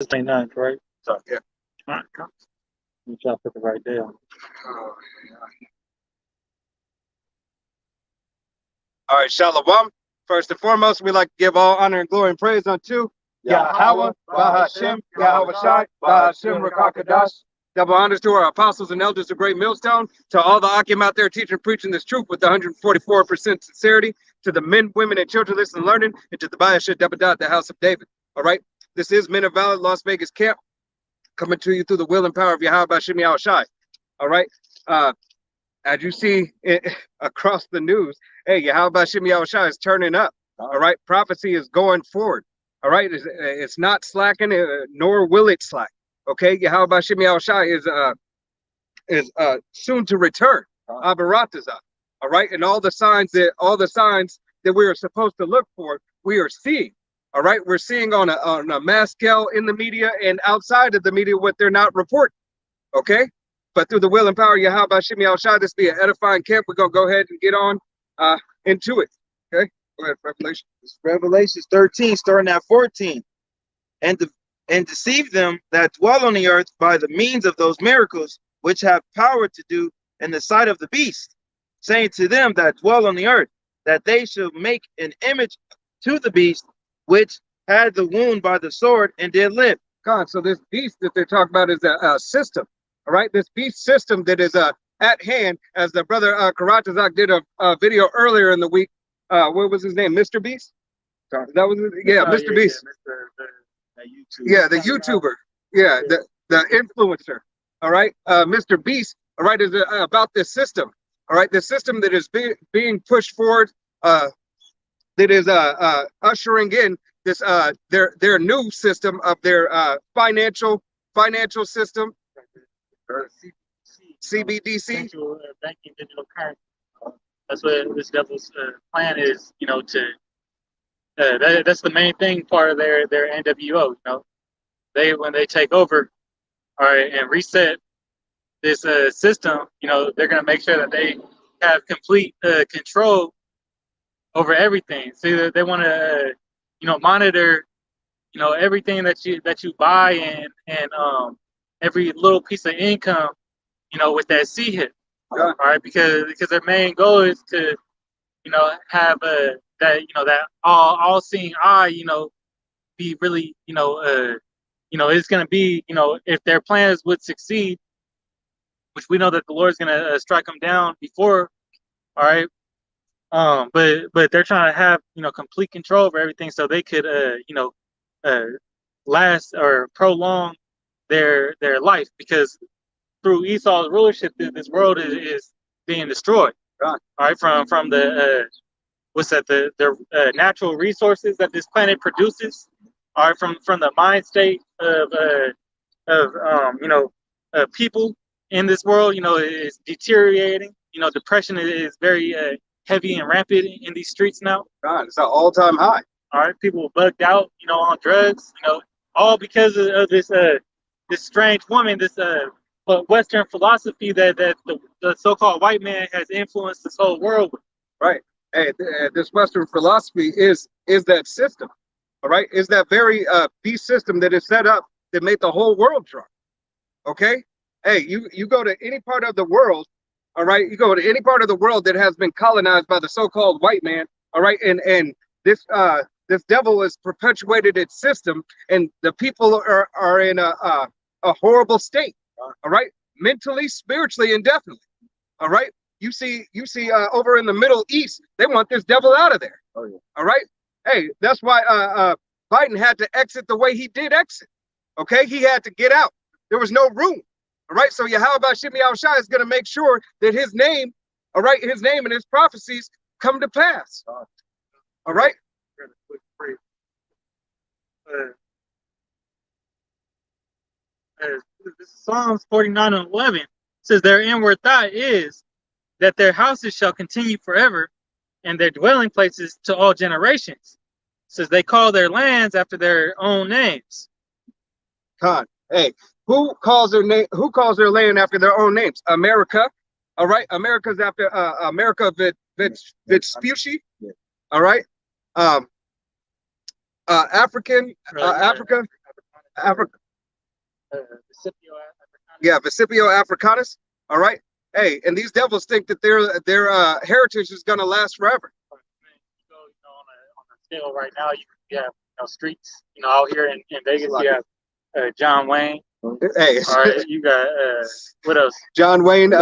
29th, right? So, yeah. All right, come. You try to put the right day on. Oh, yeah. All right, Shalom. First and foremost, we like to give all honor and glory and praise unto Yahweh, Bahashem, Yahweh Shai, Bahashem, Rakakadash. Double honors to our apostles and elders of Great Millstone, to all the Akim out there teaching and preaching this truth with 144% sincerity, to the men, women, and children listening and learning, and to the Bayashah Debadat, the house of David. All right, this is Men of Valor, Las Vegas camp, coming to you through the will and power of Yahweh, Bahashem, Yahweh Shai. All right, as you see across the news, hey, Yahweh Shem Yahushua is turning up. All right, prophecy is going forward. All right, it's not slacking, nor will it slack. Okay, Yahweh Shem Yahushua is soon to return. Abaratazah. All right, and all the signs that we are supposed to look for, we are seeing. All right, we're seeing on a mass scale in the media and outside of the media what they're not reporting. Okay. But through the will and power of Yahweh Hashem Yahushua, this be an edifying camp. We're going to go ahead and get on into it. Okay? Go ahead, Revelation. It's Revelation 13, starting at 14. And deceive them that dwell on the earth by the means of those miracles which have power to do in the sight of the beast, saying to them that dwell on the earth, that they should make an image to the beast, which had the wound by the sword and did live. God, so this beast that they're talking about is a system. All right, this beast system that is at hand, as the brother Karatazak did a video earlier in the week. What was his name? Mr. Beast? That was Mr. Beast. Yeah, the YouTuber. Yeah, the influencer. All right, Mr. Beast. All right, is about this system. All right, the system that is being pushed forward. That is ushering in this their new system of their financial system. CBDC, Central banking digital currency. That's what this devil's plan is. You know, that's the main thing. Part of their NWO. You know, when they take over, all right, and reset this system. You know, they're gonna make sure that they have complete control over everything. So they want to, monitor, everything that you buy and every little piece of income, with that C hit. All right, because their main goal is to, have that all seeing eye, be really, it's gonna be, if their plans would succeed, which we know that the Lord's gonna strike them down before. All right. But they're trying to have, complete control over everything so they could, last or prolong their life, because through Esau's rulership, this world is being destroyed. All right, from the the natural resources that this planet produces. All right, from the mind state of people in this world, is deteriorating. Depression is very heavy and rampant in these streets now. God, it's an all-time high. All right, people bugged out, on drugs, all because of this this strange woman, this Western philosophy that the so-called white man has influenced this whole world with. Right. Hey, this Western philosophy is that system. All right, is that very beast system that is set up that made the whole world drunk. Okay. Hey, you go to any part of the world. All right, you go to any part of the world that has been colonized by the so-called white man. All right, and this devil has perpetuated its system, and the people are in a horrible state. All right, mentally, spiritually, and definitely. All right, you see over in the Middle East, they want this devil out of there. Oh, yeah. All right, hey, that's why Biden had to exit the way he did exit. Okay, he had to get out. There was no room. All right, so Yahweh Shem Yahushua is going to make sure that his name, all right, his name and his prophecies come to pass. All right. Psalms 49:11 says their inward thought is that their houses shall continue forever, and their dwelling places to all generations. It says they call their lands after their own names. God, hey. Who calls their land after their own names? America. All right. America's after America Vespucci. Yeah. All right. Africa. Africa. Scipio Africanus. Yeah, Vesipio Africanus. All right. Hey, and these devils think that their heritage is gonna last forever. You go, on a scale right now, you have streets, out here in Vegas. You have John Wayne. Hey, All right, you got what else? John Wayne.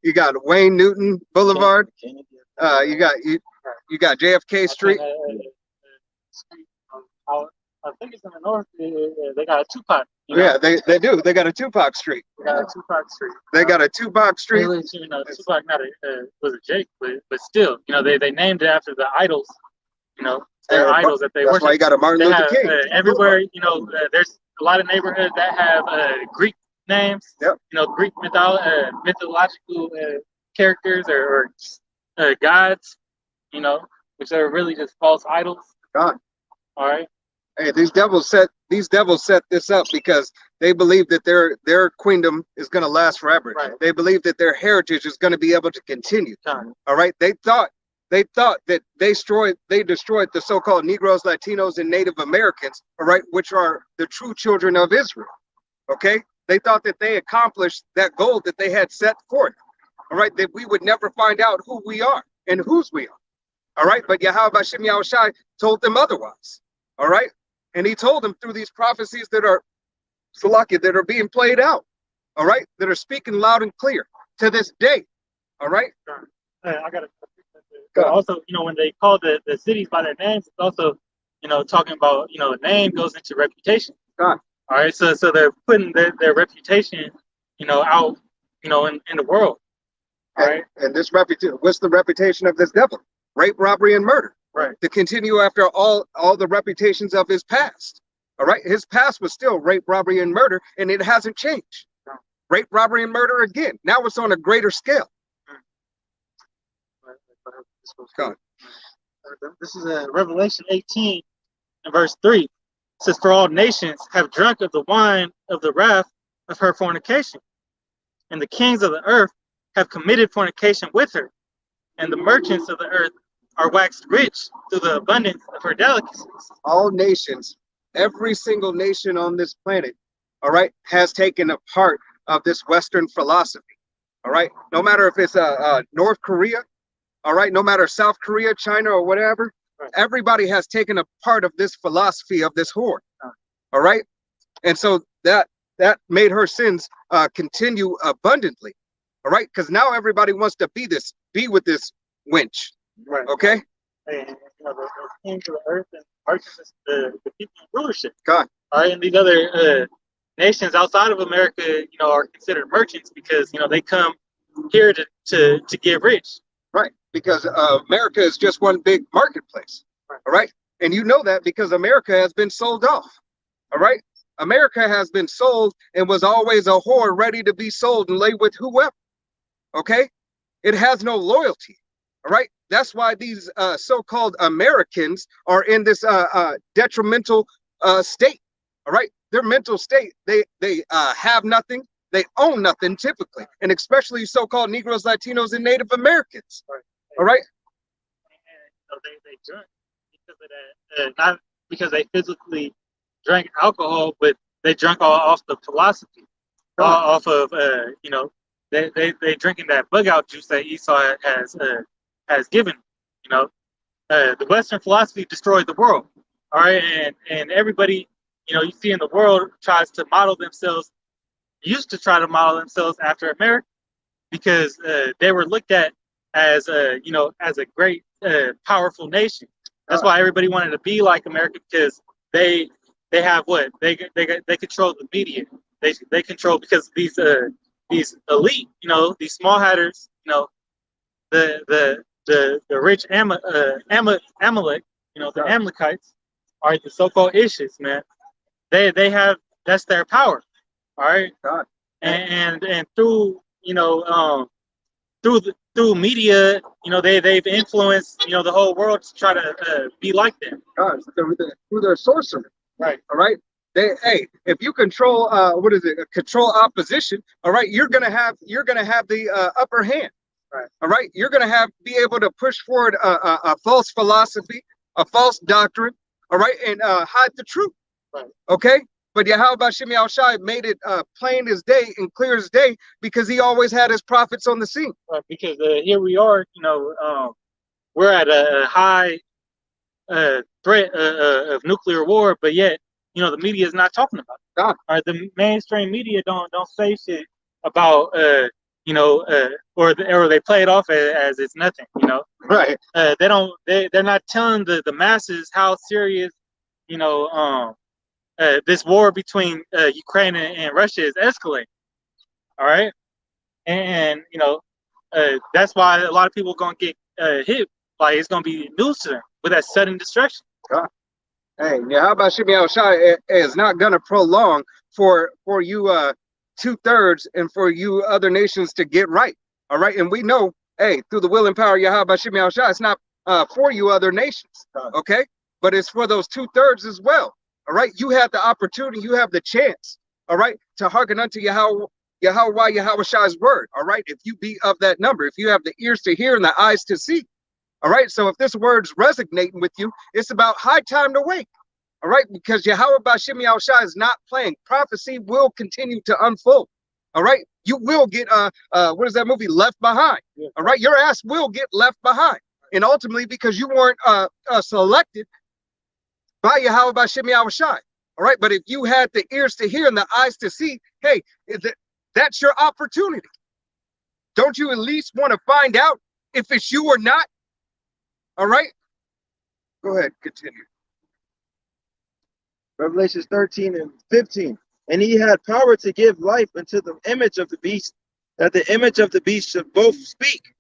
You got Wayne Newton Boulevard. You got JFK Street. I think it's in the north. They got a Tupac. Yeah, they do. They got a Tupac Street. They got a Tupac Street. They got a Tupac Street. Tupac not was a Jake, but still, they named it after the idols. Their idols that they worship. That's why you got a Martin Luther King. Everywhere, there's a lot of neighborhoods that have Greek names. Yep. Greek mythological characters or gods. Which are really just false idols. God. All right. Hey, these devils set this up because they believe that their queendom is going to last forever. Right. They believe that their heritage is going to be able to continue. God. All right. They thought that they destroyed the so-called Negroes, Latinos, and Native Americans, all right, which are the true children of Israel. Okay. They thought that they accomplished that goal that they had set forth. All right, that we would never find out who we are and whose we are. All right, but Yahweh Hashem Yahushai told them otherwise. All right, and he told them through these prophecies that are Salakia, that are being played out. All right, that are speaking loud and clear to this day. All right. I got to. Also, when they call the cities by their names, it's also, talking about, a name goes into reputation. God. All right, so they're putting their reputation, out, in the world. All right. And this reputation, what's the reputation of this devil? Rape, robbery, and murder. Right. To continue after all the reputations of his past. All right. His past was still rape, robbery, and murder, and it hasn't changed. No. Rape, robbery, and murder again. Now it's on a greater scale. God. This is Revelation 18 and verse 3. It says, "For all nations have drunk of the wine of the wrath of her fornication, and the kings of the earth have committed fornication with her, and the merchants of the earth are waxed rich through the abundance of her delicacies." All nations, every single nation on this planet, all right, has taken a part of this Western philosophy. All right, no matter if it's North Korea, all right, no matter South Korea, China, or whatever, right. Everybody has taken a part of this philosophy of this whore. All right, and so that made her sins continue abundantly. All right, because now everybody wants to be with this wench. Right. Okay. And the kings of the earth and merchants, the people in rulership. God. All right, and these other nations outside of America, are considered merchants because they come here to get rich. Right, because America is just one big marketplace. Right. All right, and you know that because America has been sold off. All right, America has been sold and was always a whore ready to be sold and lay with whoever. Okay, it has no loyalty. All right, that's why these so-called Americans are in this detrimental state. All right, their mental state, they have nothing. They own nothing typically, and especially so-called Negroes, Latinos, and Native Americans. Right. All right. And they drink because of that, not because they physically drank alcohol, but they drank off the philosophy, off of they drinking that bug out juice that Esau has given. The Western philosophy destroyed the world. All right, and everybody you see in the world tries to model themselves. Used to try to model themselves after America because they were looked at as as a great powerful nation. That's why everybody wanted to be like America because they have what they control the media. They control because these elite these small hatters the rich Amalek the Amalekites are the so-called Ishes, man. They have that's their power. All right, God. And through through media, they've influenced the whole world to try to be like them. God, through their sorcery. Right. All right. If you control control opposition, all right, you're gonna have the upper hand. Right. All right, you're gonna be able to push forward a false philosophy, a false doctrine. All right, and hide the truth. Right. Okay. But Yahweh Shemi Al Shai made it plain as day and clear as day because he always had his prophets on the scene. Right, because here we are, we're at a high threat of nuclear war, but yet, the media is not talking about it. Nah. Right, the mainstream media don't say shit about or they play it off as it's nothing. Right. They're not telling the masses how serious this war between Ukraine and Russia is escalating. All right, and that's why a lot of people are gonna get hit. Like it's gonna be news to them with that sudden destruction. Hey, how about Shemi Al Shai is not gonna prolong for you 2/3 and for you other nations to get right. All right, and we know, hey, through the will and power of Yahweh Shemi Al Shai, it's not for you other nations, okay, but it's for those 2/3 as well. All right, you have the opportunity, you have the chance, all right, to hearken unto Yahweh Shai's word. All right, if you be of that number, if you have the ears to hear and the eyes to see. All right, so if this word's resonating with you, it's about high time to wake. All right, because Yahweh Shemi Al Shai is not playing. Prophecy will continue to unfold. All right, you will get what is that movie, Left Behind? Yeah. All right, your ass will get left behind, and ultimately because you weren't selected by Yahweh Shemi Al Shai. All right, but if you had the ears to hear and the eyes to see, hey, that's your opportunity. Don't you at least want to find out if it's you or not? All right, go ahead, continue. Revelations 13 and 15. And he had power to give life unto the image of the beast, that the image of the beast should both speak,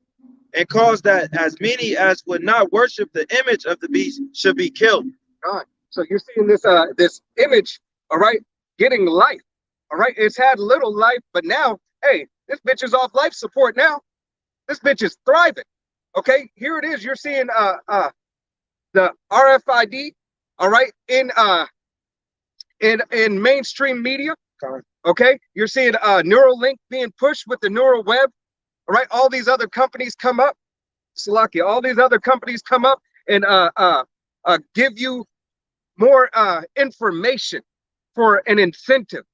and cause that as many as would not worship the image of the beast should be killed. God. So you're seeing this this image, all right, getting life. All right, it's had little life, but now, hey, this bitch is off life support now. This bitch is thriving. Okay, here it is. You're seeing the RFID, all right, in mainstream media. Okay, you're seeing Neuralink being pushed with the neural web. All right, all these other companies come up, Salakia, all these other companies come up and give you more information for an incentive.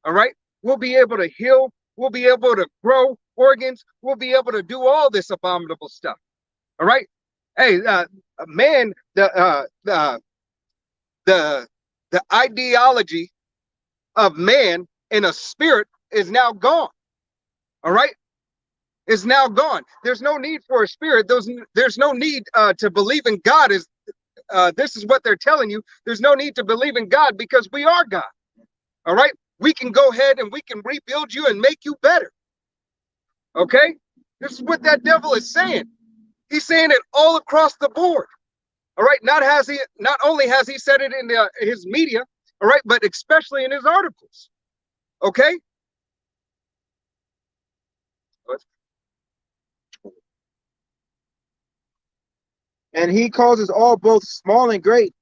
All right, we'll be able to heal, we'll be able to grow organs, we'll be able to do all this abominable stuff. All right, hey, man, the ideology of man in a spirit is now gone. All right, is now gone. There's no need for a spirit. There's no need to believe in God. This is what they're telling you. There's no need to believe in God because we are God. All right, we can go ahead and we can rebuild you and make you better. Okay, this is what that devil is saying. He's saying it all across the board. All right, not only has he said it in his media, all right, but especially in his articles. Okay. And he causes all, both small and great,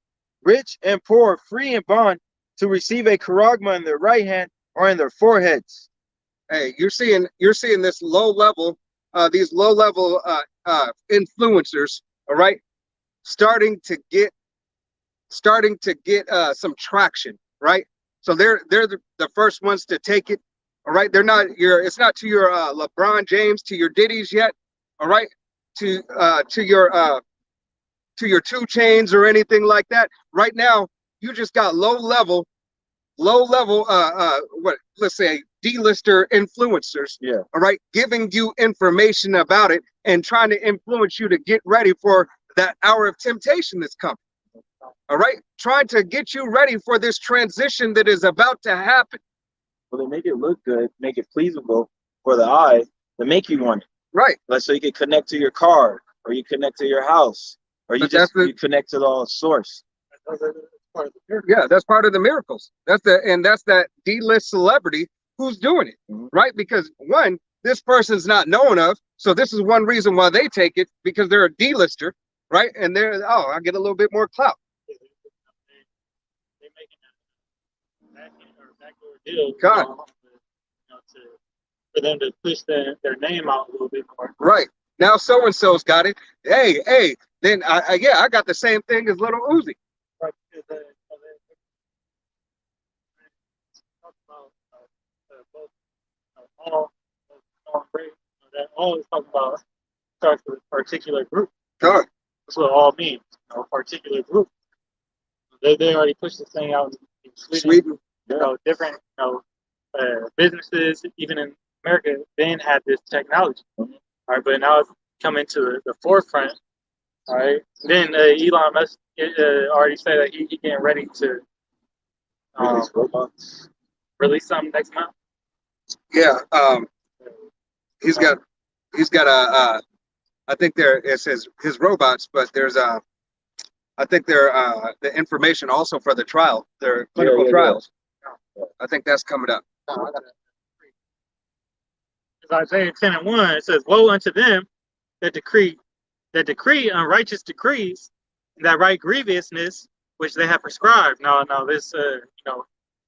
rich and poor, free and bond, to receive a charagma in their right hand or in their foreheads. Hey, you're seeing this low level, these low level influencers, all right, starting to get some traction, right? So they're the first ones to take it. All right, it's not to your LeBron James, to your Diddy's yet, all right, to your 2 Chainz or anything like that. Right now, you just got low level, let's say D-lister influencers. Yeah. All right, giving you information about it and trying to influence you to get ready for that hour of temptation that's coming. All right, trying to get you ready for this transition that is about to happen. Well, they make it look good, make it pleasable for the eye, to make you want it. Right. Like, so you can connect to your car, or you connect to your house, or you connect to the source. Yeah, that's part of the miracles. That's that D-list celebrity who's doing it, right? Because one, this person's not known of, so this is one reason why they take it, because they're a D-lister, right? And I get a little bit more clout. They're making a backdoor deal, God. For them to push their name out a little bit more. Right. Now so-and-so's got it. Hey, then I got the same thing as Little Uzi. Right. always talk about starts with a particular group. Sure. That's what all means. You know, particular group. They already pushed this thing out in Sweden. You know, different businesses, even in America, then had this technology. All right, but now it's coming to the forefront. All right. Then Elon Musk already said that he getting ready to release something next month. Yeah. He's got a I think it's his robots, but there's I think they're the information also for the trial, their clinical trials. I think that's coming up. Isaiah 10:1, it says, "Woe unto them that decree unrighteous decrees, and that write grievousness which they have prescribed." Now this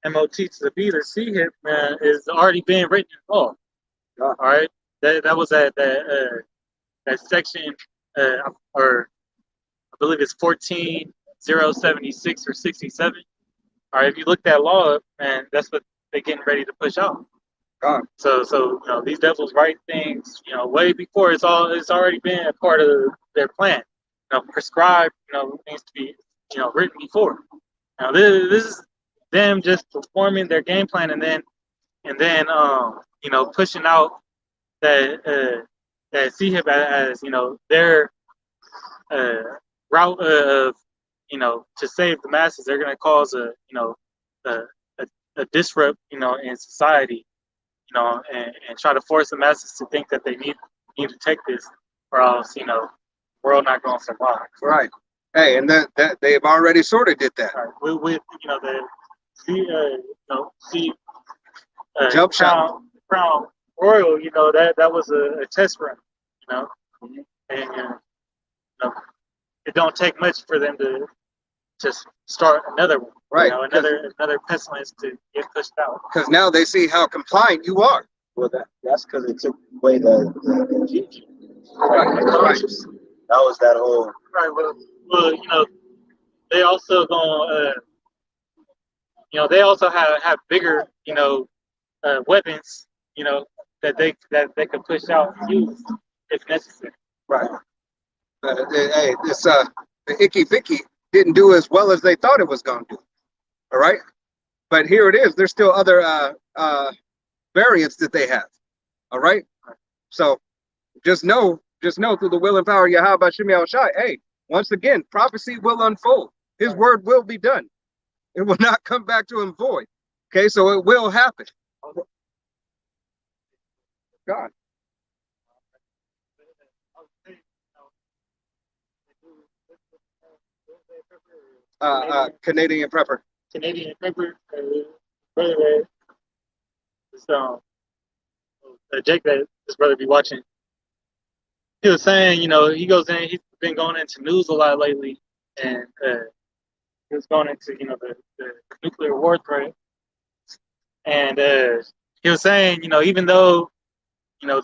MOT to the B to C hip, man, is already being written in law. All right, that was that section, or I believe it's 14.076 or 67. All right, if you look that law up, man, that's what they're getting ready to push out. So you know, these devils write things, you know, way before it's already been a part of their plan. You know, prescribed, you know, needs to be, you know, written before. Now this is them just performing their game plan, and then you know, pushing out that CHIP as you know, their route of, you know, to save the masses. They're going to cause a disrupt, you know, in society, you know, and try to force the masses to think that they need to take this, or else, you know, the world not going to survive. Right. Hey, and that they've already sort of did that. Right. With you know, Jump shot. Crown Royal, you know, that was a test run, you know, and you know, it don't take much for them to start another one. Right. You know, another pestilence to get pushed out. Because now they see how compliant you are. Well, that's because it took away the teaching. Right. That was that whole. Right. Well, you know, they also going you know, they also have bigger, you know, weapons, you know, that they could push out and use if necessary. Right. Hey, this the Icky Vicky didn't do as well as they thought it was going to do. All right. But here it is. There's still other variants that they have. All right. So just know through the will and power of Yahweh Shem Yahushai, hey, once again, prophecy will unfold. His word will be done. It will not come back to him void. Okay, so it will happen. God. Canadian Prepper. Canadian Prepper, brother, Jake, that his brother be watching. He was saying, you know, he goes in. He's been going into news a lot lately, and he was going into, you know, the nuclear war threat, and he was saying, you know, even though, you know,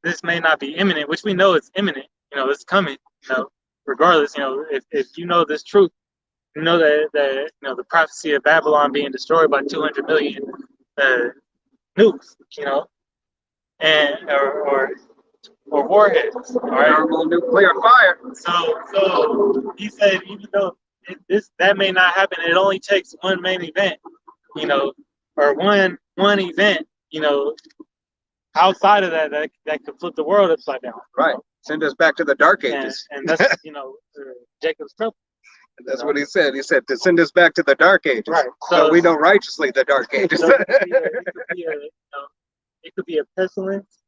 this may not be imminent, which we know it's imminent. You know, it's coming. You know, regardless, you know, if you know this truth, you know that you know the prophecy of Babylon being destroyed by 200 million nukes, you know, and or warheads, all right? Nuclear fire. So he said, even though that may not happen, it only takes one main event, you know, or one event, you know, outside of that could flip the world upside down. Right. Send us back to the dark ages. And that's, you know, Jacob's trouble. That's what he said. He said to send us back to the dark ages. Right. So we know righteously the dark ages. So it could be a pestilence.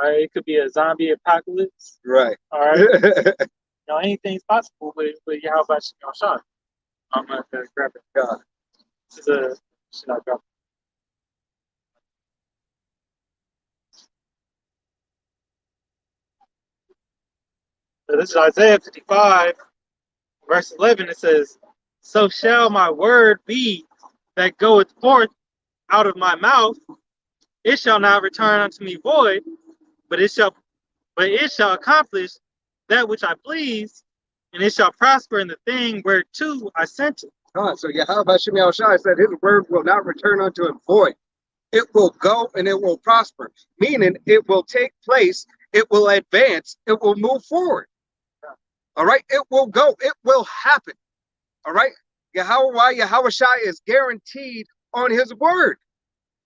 All right. It could be a zombie apocalypse. Right. All right. You know, anything's possible with Yahweh Shem Yahushai. I'm going to grab it. God. This is should I drop it? So this is Isaiah 55, verse 11. It says, "So shall my word be that goeth forth out of my mouth. It shall not return unto me void, but it shall accomplish that which I please, and it shall prosper in the thing whereto I sent it." So Yahweh Shem Yahushai said his word will not return unto him void. it will go and it will prosper, meaning it will take place, it will advance, it will move forward. All right, it will go, it will happen. All right, Yahweh Shai is guaranteed on his word.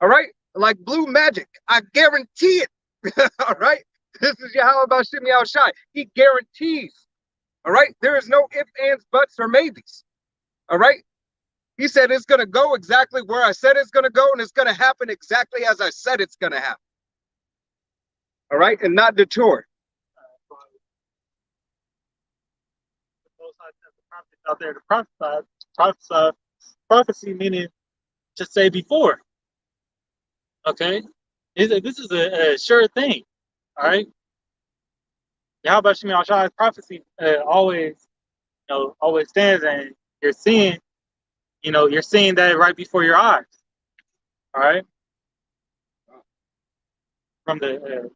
All right, like blue magic, I guarantee it. All right, this is Yahweh Bashem Shai. He guarantees. All right, there is no ifs, ands, buts, or maybes. All right, he said it's going to go exactly where I said it's going to go, and it's going to happen exactly as I said it's going to happen. All right, and not detour. Out there to prophecy meaning to say before. Okay, this is a sure thing. All right, Yahweh Shemi Shai's prophecy always stands, and you're seeing that right before your eyes. All right, from the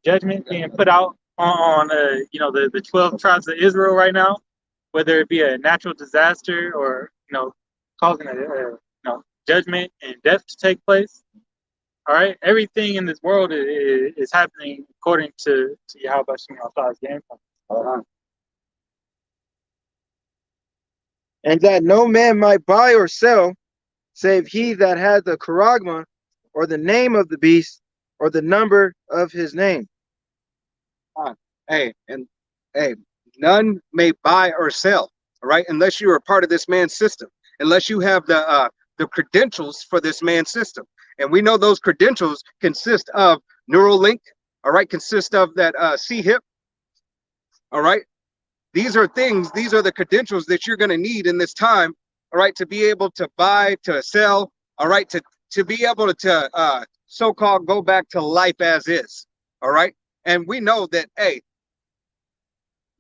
judgment being put out on the 12 tribes of Israel right now, whether it be a natural disaster or causing a judgment and death to take place. All right, everything in this world is happening according to Yahweh Shemi Shai's game plan. And that no man might buy or sell, save he that had the charagma, or the name of the beast, or the number of his name. Hey, none may buy or sell, all right, unless you are part of this man's system, unless you have the credentials for this man's system. And we know those credentials consist of Neuralink, all right, consist of that C-HIP, all right. These are the credentials that you're going to need in this time, all right, to be able to buy, to sell, all right, to be able to so-called go back to life as is, all right. And we know that, hey,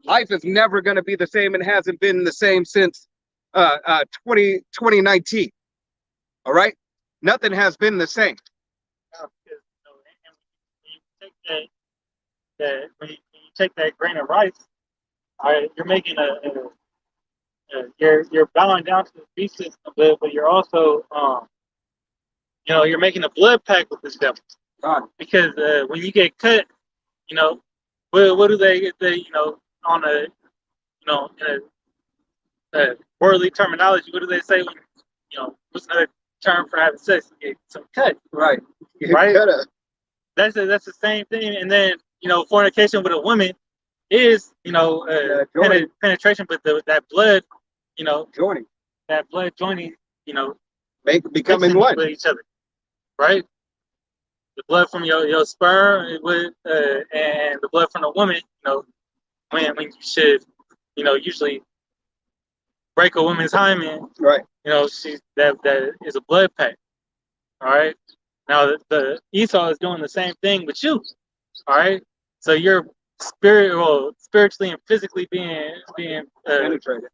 life is never going to be the same and hasn't been the same since 2019. All right, nothing has been the same. When you take that grain of rice, all right, you're making you're bowing down to the beast system, but you're also you're making a blood pact with this devil. Because when you get cut, what do they on in a worldly terminology, what do they say when what's another term for having sex? You get some cut. Right. Right. That's the same thing. And then fornication with a woman is penetration, but that blood joining, becoming one with each other, right? The blood from your sperm with and the blood from the woman, when you should usually break a woman's hymen, right? That is a blood pact. All right. Now the Esau is doing the same thing with you. All right. So you're spiritually and physically being penetrated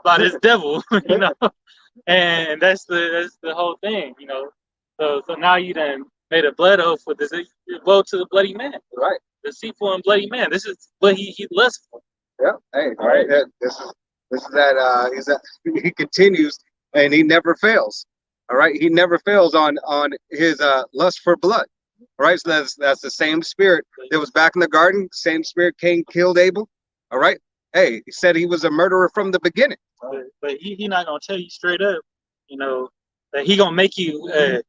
by this devil, and that's the whole thing, So now you done made a blood oath with this woe to the bloody man, right? The deceitful and bloody man. This is what he lusts for. Yeah. Hey, all right. This is that he continues and he never fails. All right, he never fails on his lust for blood. All right, so that's the same spirit that was back in the garden. Same spirit Cain killed Abel. All right. Hey, he said he was a murderer from the beginning. But he not gonna tell you straight up, that he gonna make you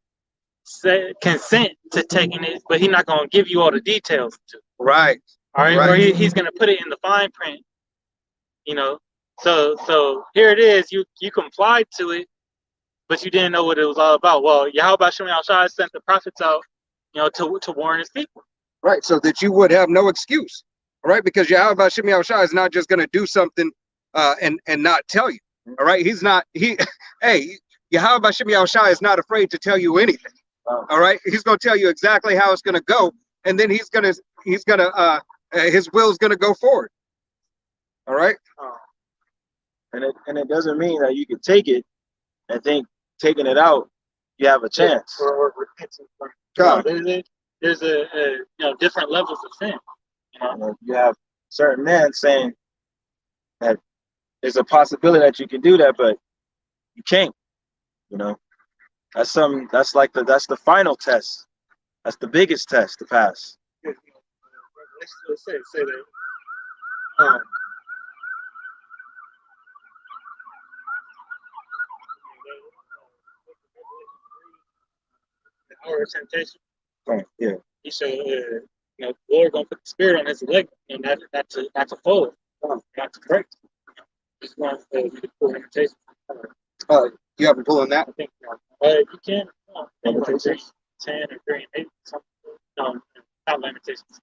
consent to taking it, but he not gonna give you all the details. Right. All right. Or he's gonna put it in the fine print. So here it is. You complied to it, but you didn't know what it was all about. Well, Yahweh Shemi Shai sent the prophets out, to warn his people. Right, so that you would have no excuse. All right, because Yahweh Shemi Shai is not just going to do something and not tell you. All right, hey, Yahweh Shemi Shai is not afraid to tell you anything. All right, he's going to tell you exactly how it's going to go, and then his will is going to go forward. All right. And it doesn't mean that you can take it and think taking it out you have a chance. Or repentance. God. There's a different levels of sin. You have certain men saying that there's a possibility that you can do that, but you can't. That's like that's the final test. That's the biggest test to pass. Let's say that. The hour of temptation. Yeah. He said, the Lord gonna put the spirit on his leg, and not to fold, not to break. Just want to pull temptation. You have a pull on that? I think you can. Lamentations 10 or 3 and 8, something. No, not Lamentations.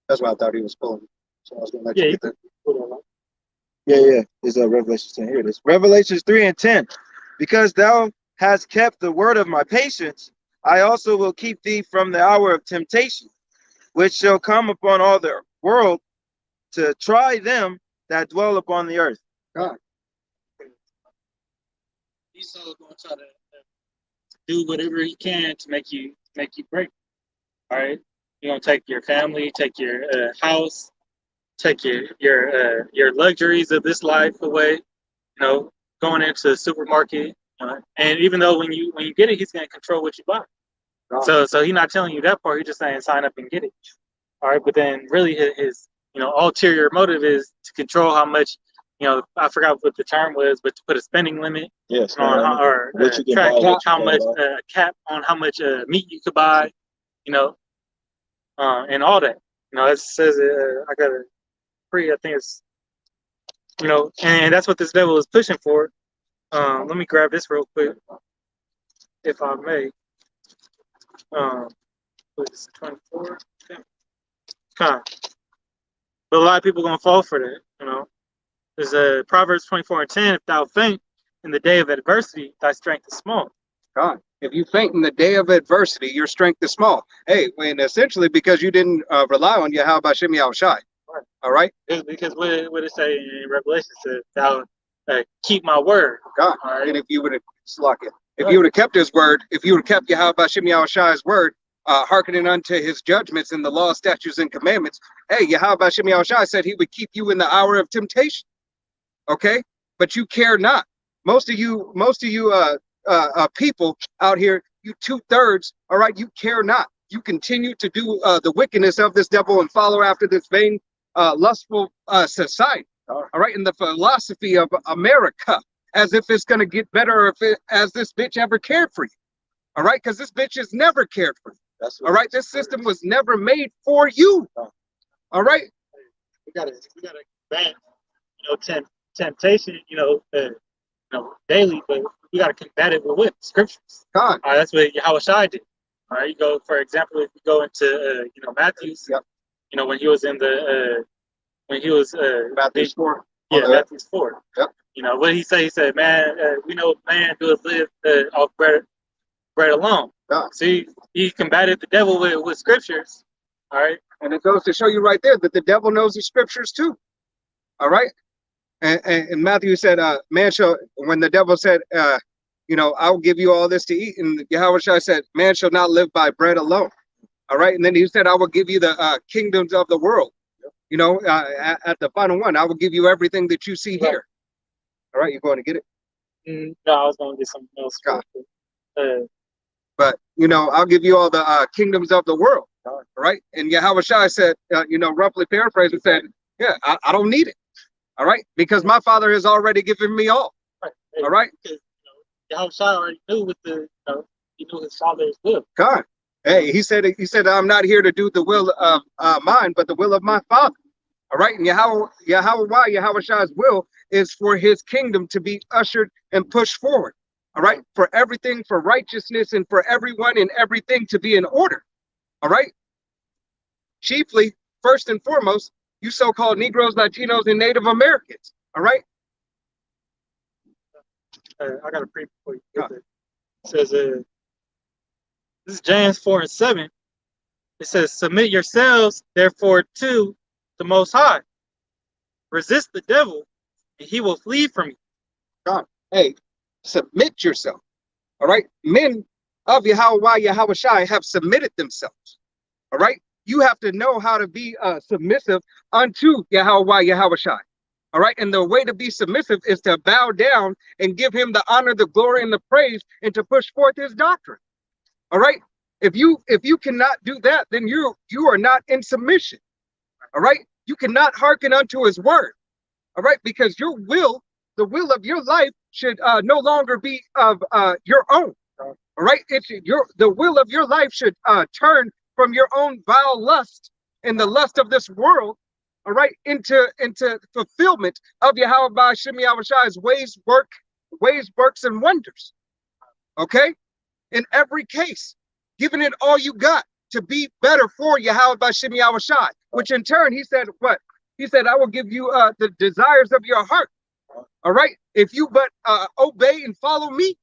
That's why I thought he was pulling. So I was gonna let you get that. Yeah. It's Revelation 10. Here it is. Revelations 3 and 10. Because thou hast kept the word of my patience, I also will keep thee from the hour of temptation, which shall come upon all the world to try them that dwell upon the earth. God. Esau's going to try to do whatever he can to make you break. All right, you're gonna take your family, take your house, take your luxuries of this life away. Going into the supermarket, and even though when you get it, he's gonna control what you buy. So he's not telling you that part. He's just saying sign up and get it. All right, but then really his ulterior motive is to control how much. I forgot what the term was, but to put a spending limit on how much cap on how much meat you could buy, and all that. It says I got a free. I think it's and that's what this devil is pushing for. Let me grab this real quick, if I may. What is it, 24? But a lot of people are gonna fall for that. There's Proverbs 24 and 10. If thou faint in the day of adversity, thy strength is small. God, if you faint in the day of adversity, your strength is small. Hey, when essentially because you didn't rely on Yahweh Bashem Yahushai. Right. All right. It's because what it say in Revelation says, thou keep my word. God. Right. And if you would have you would have kept his word, if you would have kept Yahweh Bashem Yahushai's word, hearkening unto his judgments and the law, statutes, and commandments, hey, Yahweh Bashem Yahushai said he would keep you in the hour of temptation. Okay, but you care not. Most of you people out here, you 2/3, all right, you care not. You continue to do the wickedness of this devil and follow after this vain, lustful society, all right, in the philosophy of America, as if it's going to get better as this bitch ever cared for you, all right, because this bitch has never cared for you, all right, this system was never made for you, all right. We gotta ban, temptation, daily, but you got to combat it with scriptures. God. That's what Yahushua did. All right, you go, for example, if you go into Matthew's, yep. When he was in the Matthew's 4. Yeah, Matthew's 4. Yep. What did he say? He said, "Man, we know man does live off bread alone." God. See, he combated the devil with scriptures. All right, and it goes to show you right there that the devil knows the scriptures too. All right. And Matthew said, man shall, when the devil said, I'll give you all this to eat. And Yahushua said, man shall not live by bread alone. All right. And then he said, I will give you the kingdoms of the world. At the final one, I will give you everything that you see here. All right. You going to get it? No, I was going to get something else. But, I'll give you all the kingdoms of the world. All right. And Yahushua said, roughly paraphrasing, said, yeah, I don't need it. All right, because my Father has already given me all. Right. All right. Because Yahushua already knew he knew his Father's will. God, hey, he said, I'm not here to do the will of mine, but the will of my Father. All right, and Yahushua's will is for his kingdom to be ushered and pushed forward. All right, for everything, for righteousness, and for everyone and everything to be in order. All right. Chiefly, first and foremost, you so-called Negroes, Latinos, and Native Americans, all right? I got a preview for you. It says, this is James 4 and 7. It says, submit yourselves, therefore, to the Most High. Resist the devil, and he will flee from you. God, hey, submit yourself, all right? Men of Yahushai have submitted themselves, all right? You have to know how to be submissive unto Yahushai. All right. And the way to be submissive is to bow down and give him the honor, the glory, and the praise, and to push forth his doctrine. All right. If you cannot do that, then you are not in submission. All right. You cannot hearken unto his word. All right. Because your will, the will of your life, should no longer be of your own. All right. The will of your life should turn from your own vile lust and the lust of this world, all right, into fulfillment of Yahweh Ba'ashem Yahushai's ways, works, and wonders. Okay? In every case, giving it all you got to be better for Yahweh Ba'ashem Yahushai, which in turn, he said, what? He said, I will give you the desires of your heart. All right? If you but obey and follow me,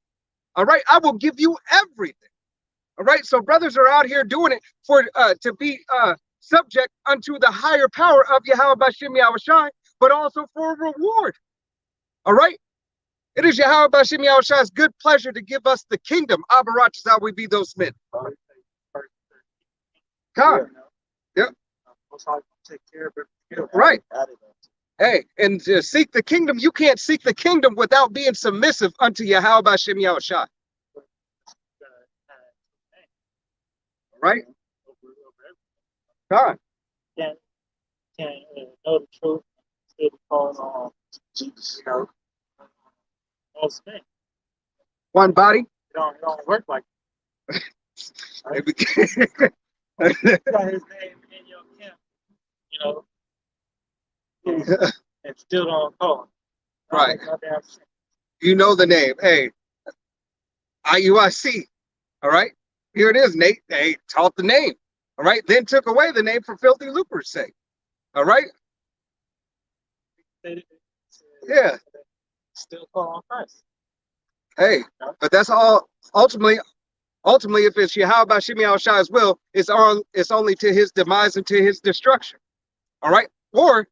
all right, I will give you everything. All right? So brothers are out here doing it for to be subject unto the higher power of Yahweh Ba'ashem Yahushai, but also for a reward. All right? It is Yahweh Ba'ashem Yahushai's good pleasure to give us the kingdom. Abarat is how we be those men. God. Yep. Take care of it. Right. Hey, and to seek the kingdom, you can't seek the kingdom without being submissive unto Yahweh Ba'ashem Yahushai. Right? God. Can't know the truth, still be calling on Jesus, you know. That's the thing. One body. It don't work like that. Right? Right? You got his name in your camp, you know, and still don't call him. Right. No damn sense. You know the name. Hey, IUIC. All right. Here it is, Nate. They taught the name. All right. Then took away the name for filthy lucre's sake. All right. Yeah. Still call on Christ. Hey, but that's all. Ultimately, if it's Yahweh Ba'ashem Yahushai's will, it's only to his demise and to his destruction. All right. Or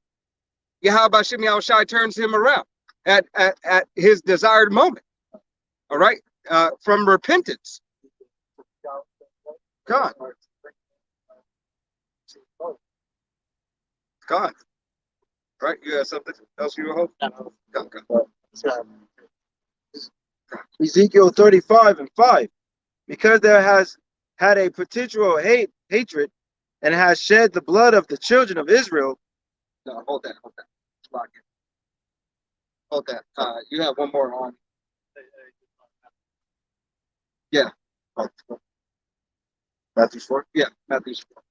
Yahweh Ba'ashem Yahushai turns him around at his desired moment. All right. From repentance. God. God. Right? You have something else you hope? God. Ezekiel 35:5. Because there has had a perpetual hatred and has shed the blood of the children of Israel. No, hold that. Hold that. You have one more on. Yeah. Matthew 4. Yeah, Matthew 4.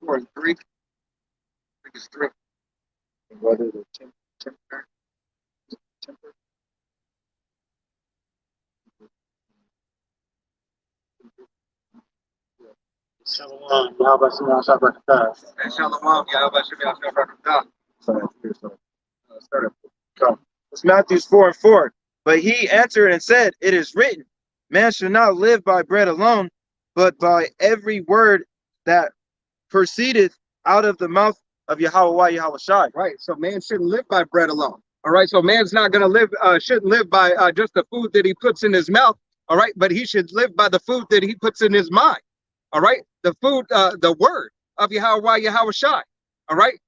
Or 3. I think it's 3. Whether the temper. Shalom. Yahweh Ba'ashem Yahushai Barakatah. And Shalom, Yahweh Ba'ashem Yahushai Barakatah. Start up. It's Matthew 4:4. But he answered and said, it is written, man shall not live by bread alone, but by every word that proceedeth out of the mouth of Yahweh Yahushai. Right. So man shouldn't live by bread alone. All right. So man's not going to live, shouldn't live by just the food that he puts in his mouth. All right. But he should live by the food that he puts in his mind. All right. The food, the word of Yahweh Yahushai. All right.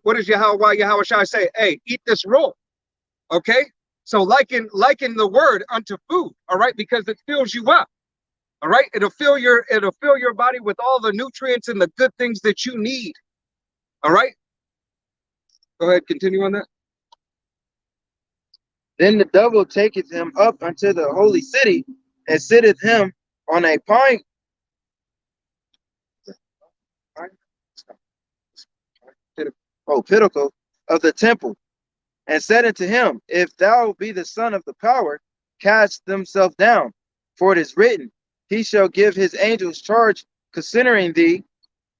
What does Yahweh Yahushai say? Hey, eat this roll. Okay. So liken the word unto food. All right. Because it fills you up. All right. It'll fill your body with all the nutrients and the good things that you need. All right. Go ahead. Continue on that. Then the devil taketh him up unto the holy city and sitteth him on a pinnacle of the temple, and said unto him, if thou be the son of the power, cast themselves down, for it is written, he shall give his angels charge concerning thee,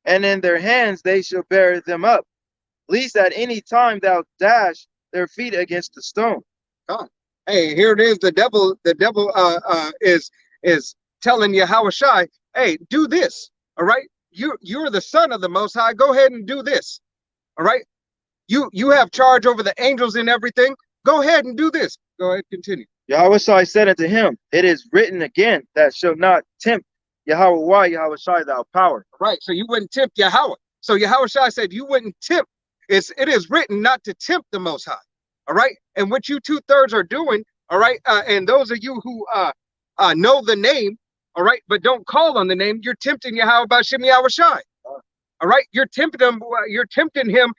and in their hands they shall bear them up, lest at any time thou dash their feet against the stone. God. Hey, here it is. The devil is telling Yahushai, hey, do this. All right. You're the son of the Most High. Go ahead and do this. All right. You have charge over the angels and everything. Go ahead and do this. Go ahead, continue. Yahushua said unto him, It is written again, that shall not tempt Yahweh Yahushua thou power. Right. So you wouldn't tempt Yahweh. So Yahushua said you wouldn't tempt. It is written not to tempt the Most High. All right. And what you 2/3 are doing, all right, and those of you who know the name, all right, but don't call on the name, you're tempting Yahweh B'Shem Yahushai. All right, you're tempting him. You're tempting him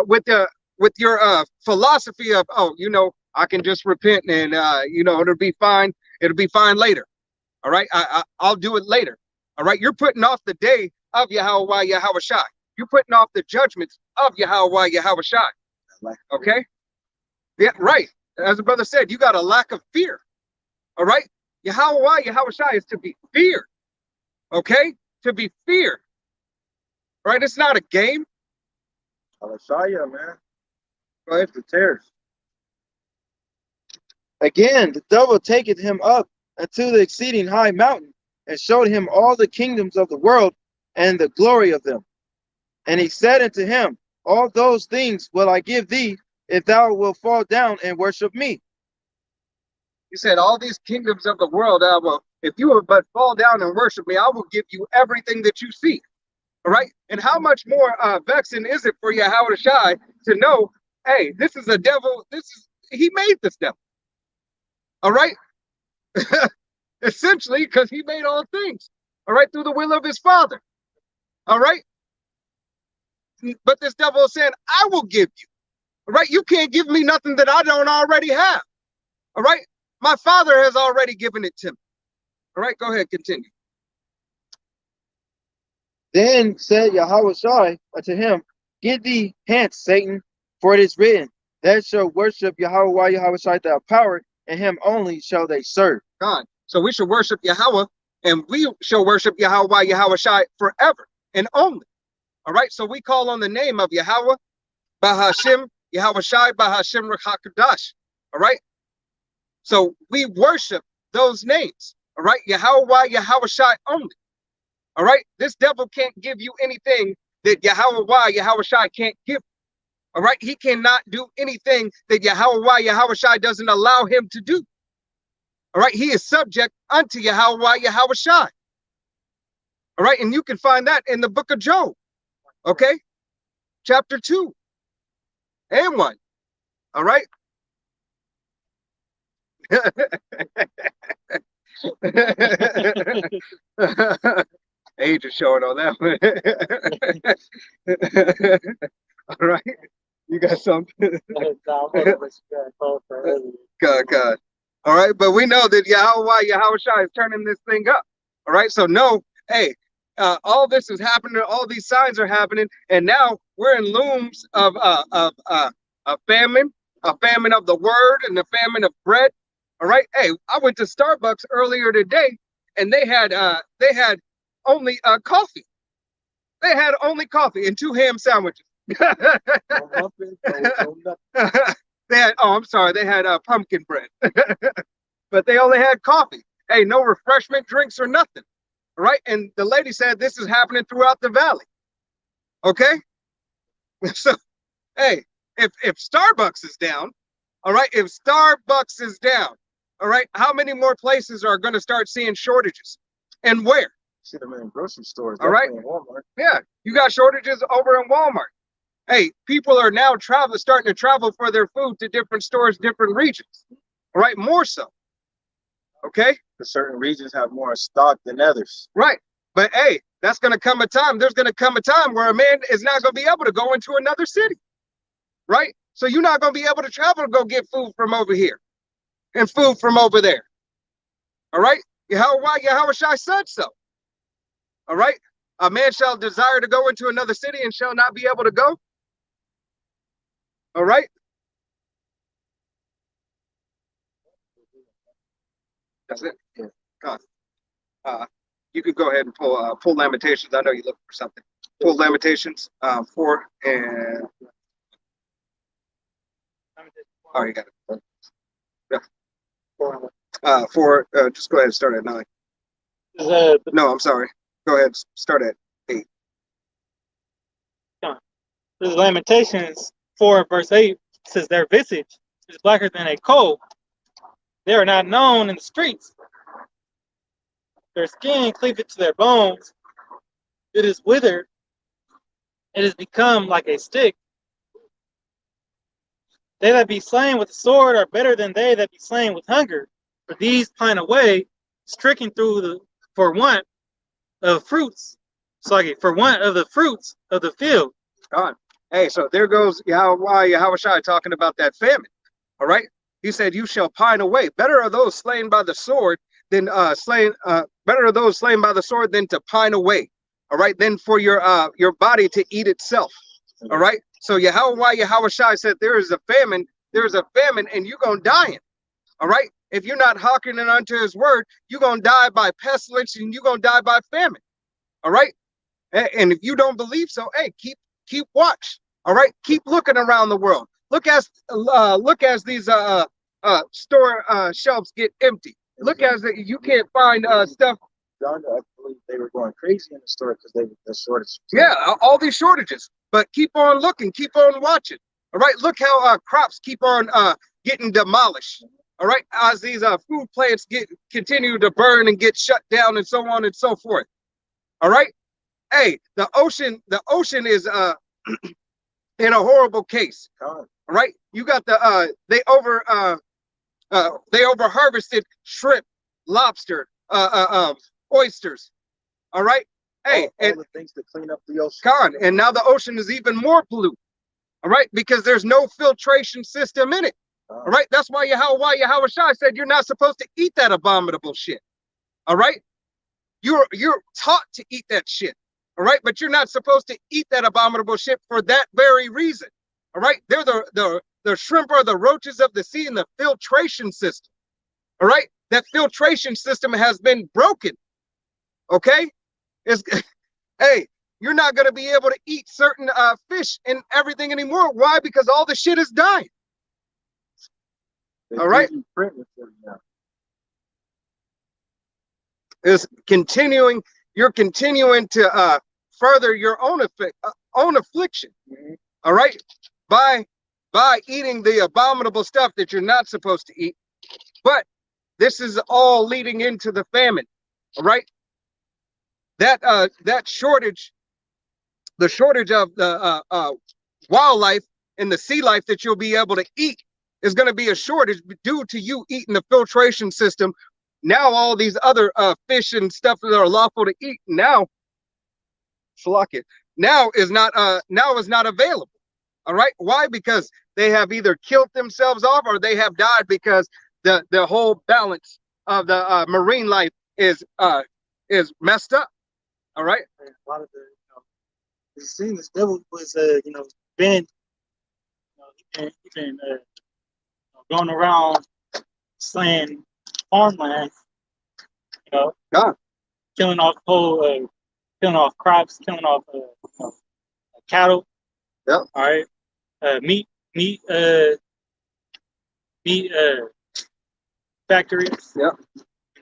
with your philosophy of, oh, you know, I can just repent and you know, it'll be fine. It'll be fine later. All right, I'll do it later. All right, you're putting off the day of Yahweh Yahushai. You're putting off the judgments of Yahweh Yahushai. Okay. Yeah, right. As the brother said, you got a lack of fear. All right. Yahweh Yahushua is to be feared. Okay? To be feared. Right? It's not a game. Alashaya, man. Go ahead. The tears. Again, the devil taketh him up unto the exceeding high mountain, and showed him all the kingdoms of the world and the glory of them. And he said unto him, All those things will I give thee, if thou wilt fall down and worship me. He said, all these kingdoms of the world, I will, if you will but fall down and worship me, I will give you everything that you seek. All right. And how much more vexing is it for Yahushua to know, hey, this is a devil. He made this devil. All right. Essentially, because he made all things. All right. Through the will of his father. All right. But this devil is saying, I will give you. All right. You can't give me nothing that I don't already have. All right. My father has already given it to me. All right. Go ahead. Continue. Then said Yahushua unto him, Get thee hence, Satan, for it is written, Thou shalt worship Yahweh Yahushua thy power, and him only shall they serve. God. So we should worship Yahweh, and we shall worship Yahweh Yahushua forever and only. All right. So we call on the name of Yahweh, Bahashim, Yahushua, Bahashim Rakakadash. All right. So we worship those names. All right. Yahweh Yahushua only. All right. This devil can't give you anything that Yahweh Yahushua can't give. All right. He cannot do anything that Yahweh Yahushua doesn't allow him to do. All right. He is subject unto Yahweh Yahushua. All right. And you can find that in the book of Job. Okay. Chapter 2 and 1. All right. Age is showing on that one. All right. You got something? God. All right. But we know that Yahushua is turning this thing up. All right. So no, hey, all this is happening. All these signs are happening. And now we're in looms of a famine of the word and the famine of bread. All right. Hey, I went to Starbucks earlier today and they had only coffee. They had only coffee and 2 ham sandwiches. They had, oh, I'm sorry, they had pumpkin bread. But they only had coffee. Hey, no refreshment drinks or nothing. All right. And the lady said this is happening throughout the valley. Okay. So, hey, if Starbucks is down, all right, if Starbucks is down, all right, how many more places are going to start seeing shortages? And where? See them in grocery stores. All right. In Walmart. Yeah, you got shortages over in Walmart. Hey, people are now starting to travel for their food to different stores, different regions. All right, more so. Okay. Because certain regions have more stock than others. Right. But hey, that's going to come a time. There's going to come a time where a man is not going to be able to go into another city. Right. So you're not going to be able to travel to go get food from over here and food from over there. All right. Yahushua said so. All right. A man shall desire to go into another city and shall not be able to go. All right. That's it. Yeah. You could go ahead and pull Lamentations. I know you're looking for something. Pull Lamentations 4 and. Oh, you got it. Yeah. 4. Just go ahead and start at 9. No, I'm sorry. Go ahead. Start at 8. This is Lamentations 4 verse 8 says their visage is blacker than a coal, They are not known in the streets. Their skin cleaveth to their bones. It is withered. It has become like a stick. They that be slain with the sword are better than they that be slain with hunger. For these pine away, stricken for want of fruits. For want of the fruits of the field. God. Hey, so there goes Yahushua talking about that famine. All right. He said, "You shall pine away. Better are those slain by the sword than better are those slain by the sword than to pine away. All right. Then for your body to eat itself. All right. So Yahushua said there is a famine, and you're gonna die in. All right. If you're not hearkening unto his word, you're gonna die by pestilence and you're gonna die by famine. All right. And if you don't believe so, hey, keep watch. All right. Keep looking around the world. Look as these store shelves get empty. Look as you can't find stuff. I believe they were going crazy in the store because the shortage. Yeah, all these shortages. But keep on looking, keep on watching. All right, look how crops keep on getting demolished. All right, as these food plants continue to burn and get shut down and so on and so forth. All right, hey, the ocean is in a horrible case. All right, you got they over harvested shrimp, lobster, oysters. All right. Hey, all the things to clean up the ocean. Con, and now the ocean is even more polluted. All right, because there's no filtration system in it. All right, that's why Yahushua said you're not supposed to eat that abominable shit. All right, you're taught to eat that shit. All right, but you're not supposed to eat that abominable shit for that very reason. All right, they're the shrimp or the roaches of the sea in the filtration system. All right, that filtration system has been broken. Okay. Hey, you're not going to be able to eat certain fish and everything anymore. Why? Because all the shit is dying. All right. Is continuing. You're continuing to further your own affliction. All right. By eating the abominable stuff that you're not supposed to eat. But this is all leading into the famine. All right. That shortage, the shortage of the wildlife and the sea life that you'll be able to eat is going to be a shortage due to you eating the filtration system. Now all these other fish and stuff that are lawful to eat now is not available. All right, why? Because they have either killed themselves off or they have died because the whole balance of the marine life is messed up. All right. A lot of the scene, this devil was been going around slaying farmlands, killing off killing off crops, killing off cattle. Yeah. All right. Meat factories. Yeah.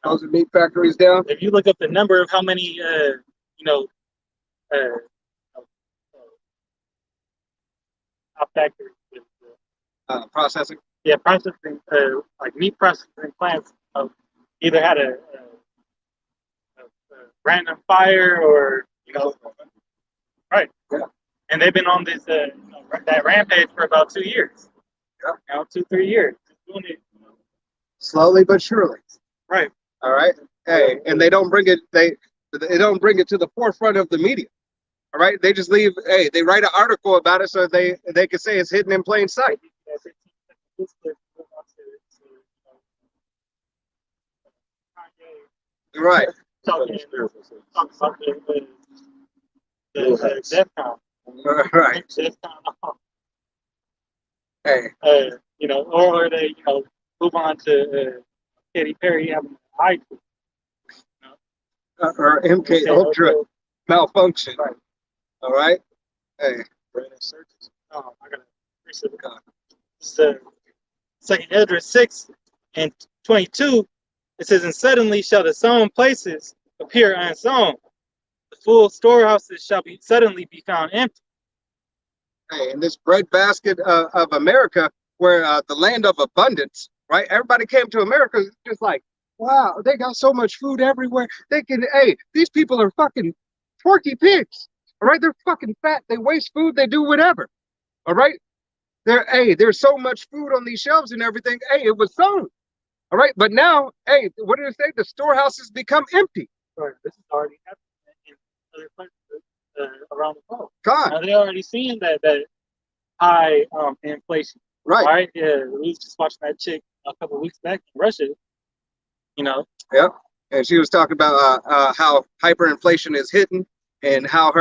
Those are meat factories down. If you look up the number of how many factories, Processing. yeah, processing like meat processing plants either had a random fire or right. Yeah. And they've been on this that rampage for about 2 years. Yeah. 2-3 years. Doing it, slowly but surely. Right. All right. Hey, and they don't bring it. They don't bring it to the forefront of the media. All right. They just leave. Hey, they write an article about it so they can say it's hidden in plain sight. Right. Talking about the death count. Right. Death count. Hey. Or they move on to Katy Perry having eye tweak. Or MK Ultra malfunction. Right. All right. Hey. Oh, I gotta reset the clock. This is Second Esdras 6:22. It says, "And suddenly shall the sown places appear unsown; the full storehouses shall suddenly be found empty." Hey, in this breadbasket of America, where the land of abundance, right? Everybody came to America just like, wow, they got so much food everywhere. They can, hey, these people are fucking porky pigs. All right, they're fucking fat. They waste food. They do whatever. All right, there's so much food on these shelves and everything. Hey, it was sown. All right, but now, hey, what did it say? The storehouses become empty. Or this is already happening in other places around the world. God, Now they're already seeing that high inflation. right? Right? Yeah, we was just watching that chick a couple of weeks back in Russia. You know, Yep. And she was talking about how hyperinflation is hitting and how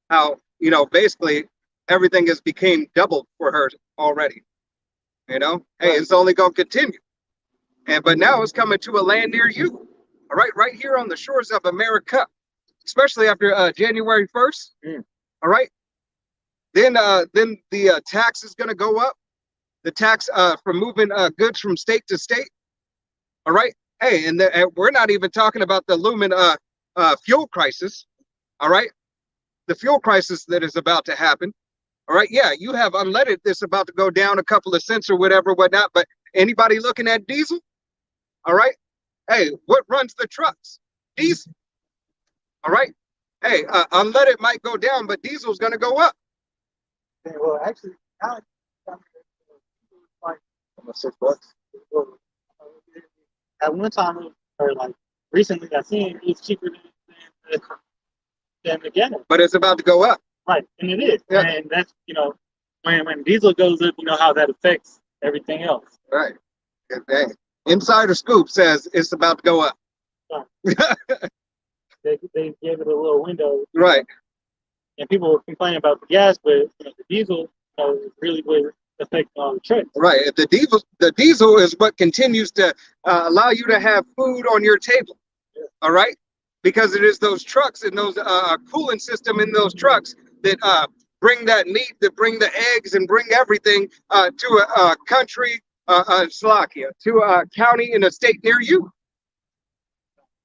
how basically everything has became doubled for her already. Hey, it's only gonna continue. But now it's coming to a land near you. All right here on the shores of America, especially after January 1st. All right. Then the tax is gonna go up. The tax for moving goods from state to state. All right. Hey, and we're not even talking about the looming fuel crisis. All right. The fuel crisis that is about to happen. All right. Yeah, you have unleaded that's about to go down a couple of cents or whatnot. But anybody looking at diesel? All right. Hey, what runs the trucks? Diesel. All right. Hey, unleaded might go down, but diesel's going to go up. well, actually, now like $6. at one time, or like recently, I seen it's cheaper than the gallon. But it's about to go up. Right, and it is. Yeah. And that's, when diesel goes up, you know how that affects everything else. Right. Hey, Insider Scoop says it's about to go up. They gave it a little window. Right. And people were complaining about the gas, but the diesel, really would affect all the trucks. Right. The diesel is what continues to allow you to have food on your table. Yeah. All right. Because it is those trucks and those cooling system in those trucks that bring that meat, that bring the eggs, and bring everything to a country, Slovakia, to a county in a state near you.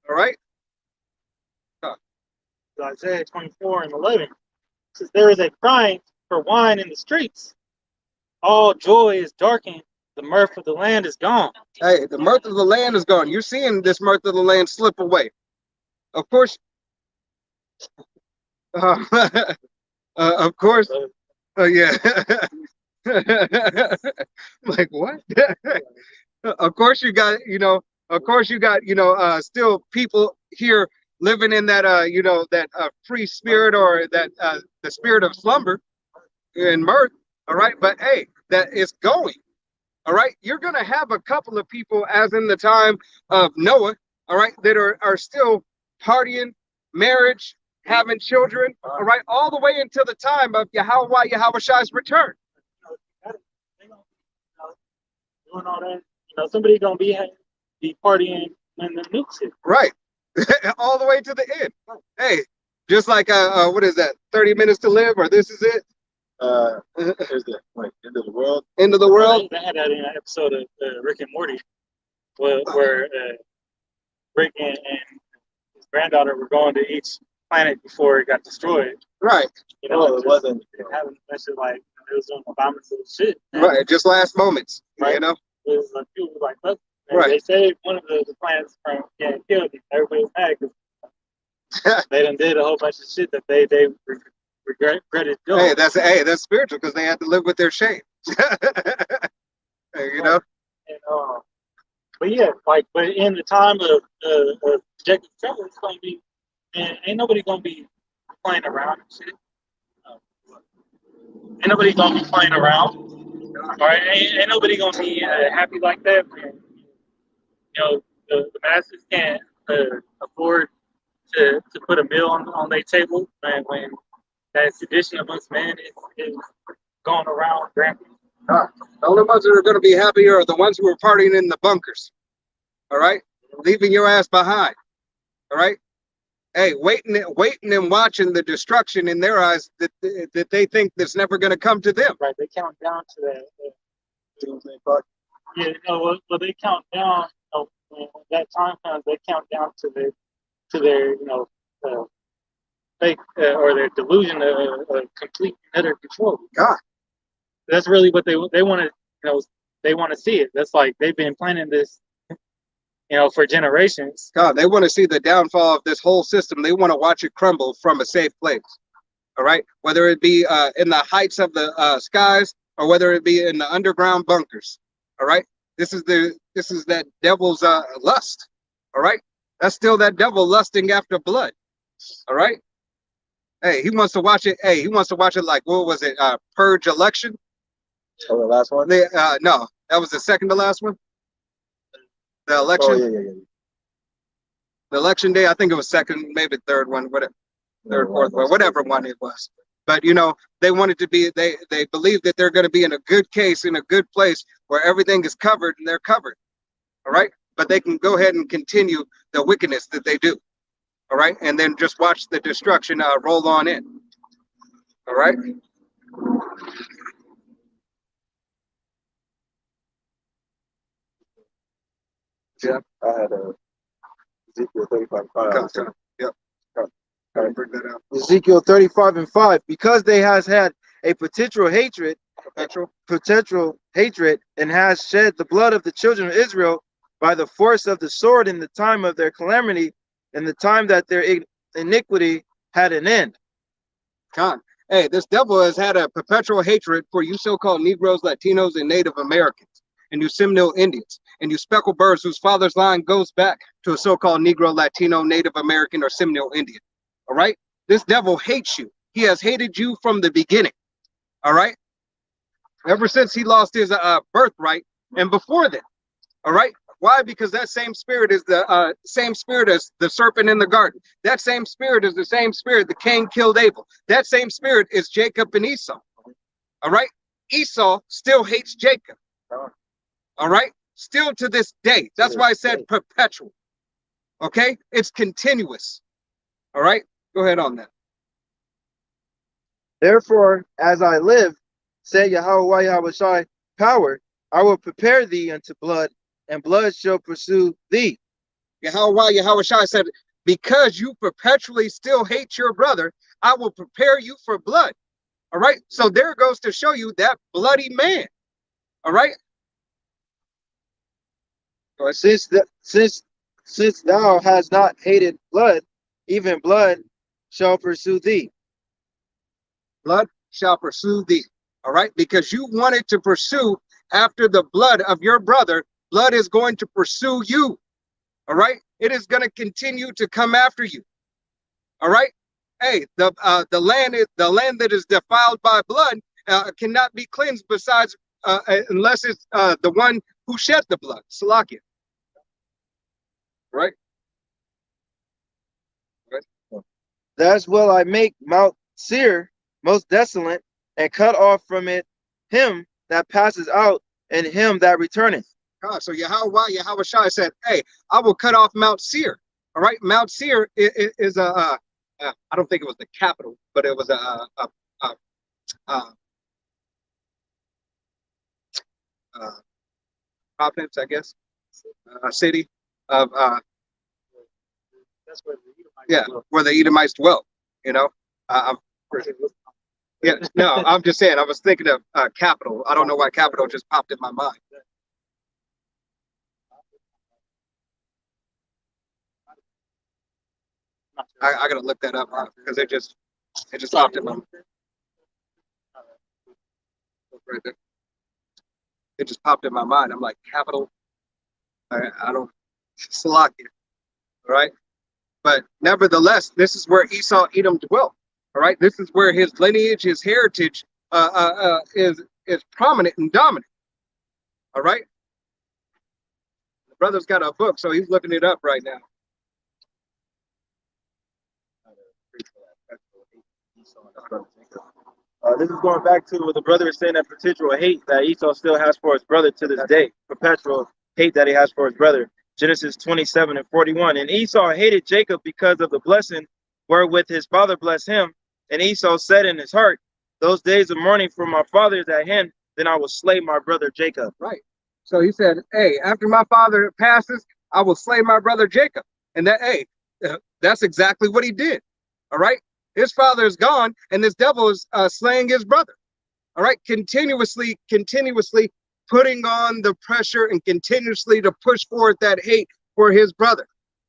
All right. Isaiah 24:11 says, "There is a crying for wine in the streets. All joy is darkened. The mirth of the land is gone." Hey, the mirth of the land is gone. You're seeing this mirth of the land slip away. Of course. Of course. Yeah. Like what? Of course you got, still people here living in that, that free spirit, or that the spirit of slumber and mirth. All right. But hey, that is going. All right. You're going to have a couple of people, as in the time of Noah, all right, that are still partying, marriage, having children, all right, all the way until the time of Yahushai's return. Doing all that, somebody gonna be partying when the nukes hit. Right. All the way to the end. Hey, just like what is that? 30 Minutes to Live, or This Is It? There's the End of the World. End of the world. They had that in an episode of Rick and Morty, where Rick and his granddaughter were going to each planet before it got destroyed. Right. It wasn't having a bunch of it was doing abominable shit. Right. Just last moments. Right. You know. It was like people were like, "Look." Right. They saved one of the planets from getting killed. Everybody was mad because they done did a whole bunch of shit that they regretted doing. Hey, that's spiritual, because they had to live with their shame. You know. And, but yeah, but in the time of Jacob Trevor, it's gonna be, and ain't nobody gonna be playing around and shit. Ain't nobody gonna be playing around. All right, ain't nobody gonna be happy like that. The masses can't afford to put a meal on their table, and when that sedition amongst men is going around rampant. The only ones that are going to be happy are the ones who are partying in the bunkers. All right, leaving your ass behind. All right. Hey, waiting and watching the destruction in their eyes that they think that's never going to come to them. Right, they count down to that. Yeah, well, they count down. When that time comes, they count down to their fake or their delusion of complete and utter control. God, that's really what they want to they want to see it. That's like they've been planning this, for generations. God, they want to see the downfall of this whole system. They want to watch it crumble from a safe place. All right, whether it be in the heights of the skies or whether it be in the underground bunkers. All right, this is that devil's lust. All right, that's still that devil lusting after blood. All right. Hey, he wants to watch it. Hey, he wants to watch it like, what was it? Purge election. Oh, the last one? No, that was the second to last one. The election. Oh, yeah. The election day. I think it was second, maybe third one, whatever, third, fourth, or whatever one it was. But they wanted to be. They believe that they're going to be in a good case, in a good place where everything is covered and they're covered. All right, but they can go ahead and continue the wickedness that they do. All right, and then just watch the destruction roll on in. All right. Yeah, I had Ezekiel 35:5. Yep. Bring that out. Ezekiel 35:5, because they has had a potential hatred and has shed the blood of the children of Israel by the force of the sword in the time of their calamity, and the time that their iniquity had an end. Con. Hey, this devil has had a perpetual hatred for you so-called Negroes, Latinos, and Native Americans, and you Seminole Indians, and you speckled birds whose father's line goes back to a so-called Negro, Latino, Native American, or Seminole Indian. All right? This devil hates you. He has hated you from the beginning. All right? Ever since he lost his birthright and before then. All right? Why? Because that same spirit is the same spirit as the serpent in the garden. That same spirit is the same spirit that Cain killed Abel. That same spirit is Jacob and Esau. All right? Esau still hates Jacob. All right? Still to this day. That's why I said perpetual. Okay? It's continuous. All right? Go ahead on that. Therefore, as I live, said Yahweh Yahushai, power, I will prepare thee unto blood, and blood shall pursue thee. Yahweh said, because you perpetually still hate your brother, I will prepare you for blood. All right. So there goes to show you that bloody man. All right. Since thou hast not hated blood, even blood shall pursue thee. Blood shall pursue thee. All right. Because you wanted to pursue after the blood of your brother, blood is going to pursue you. All right. It is going to continue to come after you. All right. Hey, the land that is defiled by blood cannot be cleansed besides unless it's the one who shed the blood. Salakia. Right. Thus will I make Mount Seir most desolate, and cut off from it him that passes out and him that returneth. So Yahweh said, hey, I will cut off Mount Seir. All right. Mount Seir is I don't think it was the capital, but it was province, I guess, a city of That's where the Edomites dwell. where the Edomites dwell. Yeah, no, I'm just saying. I was thinking of capital. I don't know why capital just popped in my mind. I gotta look that up because it just popped in my mind. Right there. It just popped in my mind. I'm like, capital. I don't. Salakia. All right. But nevertheless, this is where Esau Edom dwelt. All right. This is where his lineage, his heritage is prominent and dominant. All right. The brother's got a book, so he's looking it up right now. This is going back to what the brother is saying, that perpetual hate that Esau still has for his brother to this day. Perpetual hate that he has for his brother. Genesis 27:41. And Esau hated Jacob because of the blessing wherewith his father blessed him. And Esau said in his heart, those days of mourning for my father is at hand, then I will slay my brother Jacob. Right. So he said, hey, after my father passes, I will slay my brother Jacob. And that's exactly what he did. All right. His father is gone, and this devil is slaying his brother. All right. Continuously putting on the pressure and continuously to push forward that hate for his brother,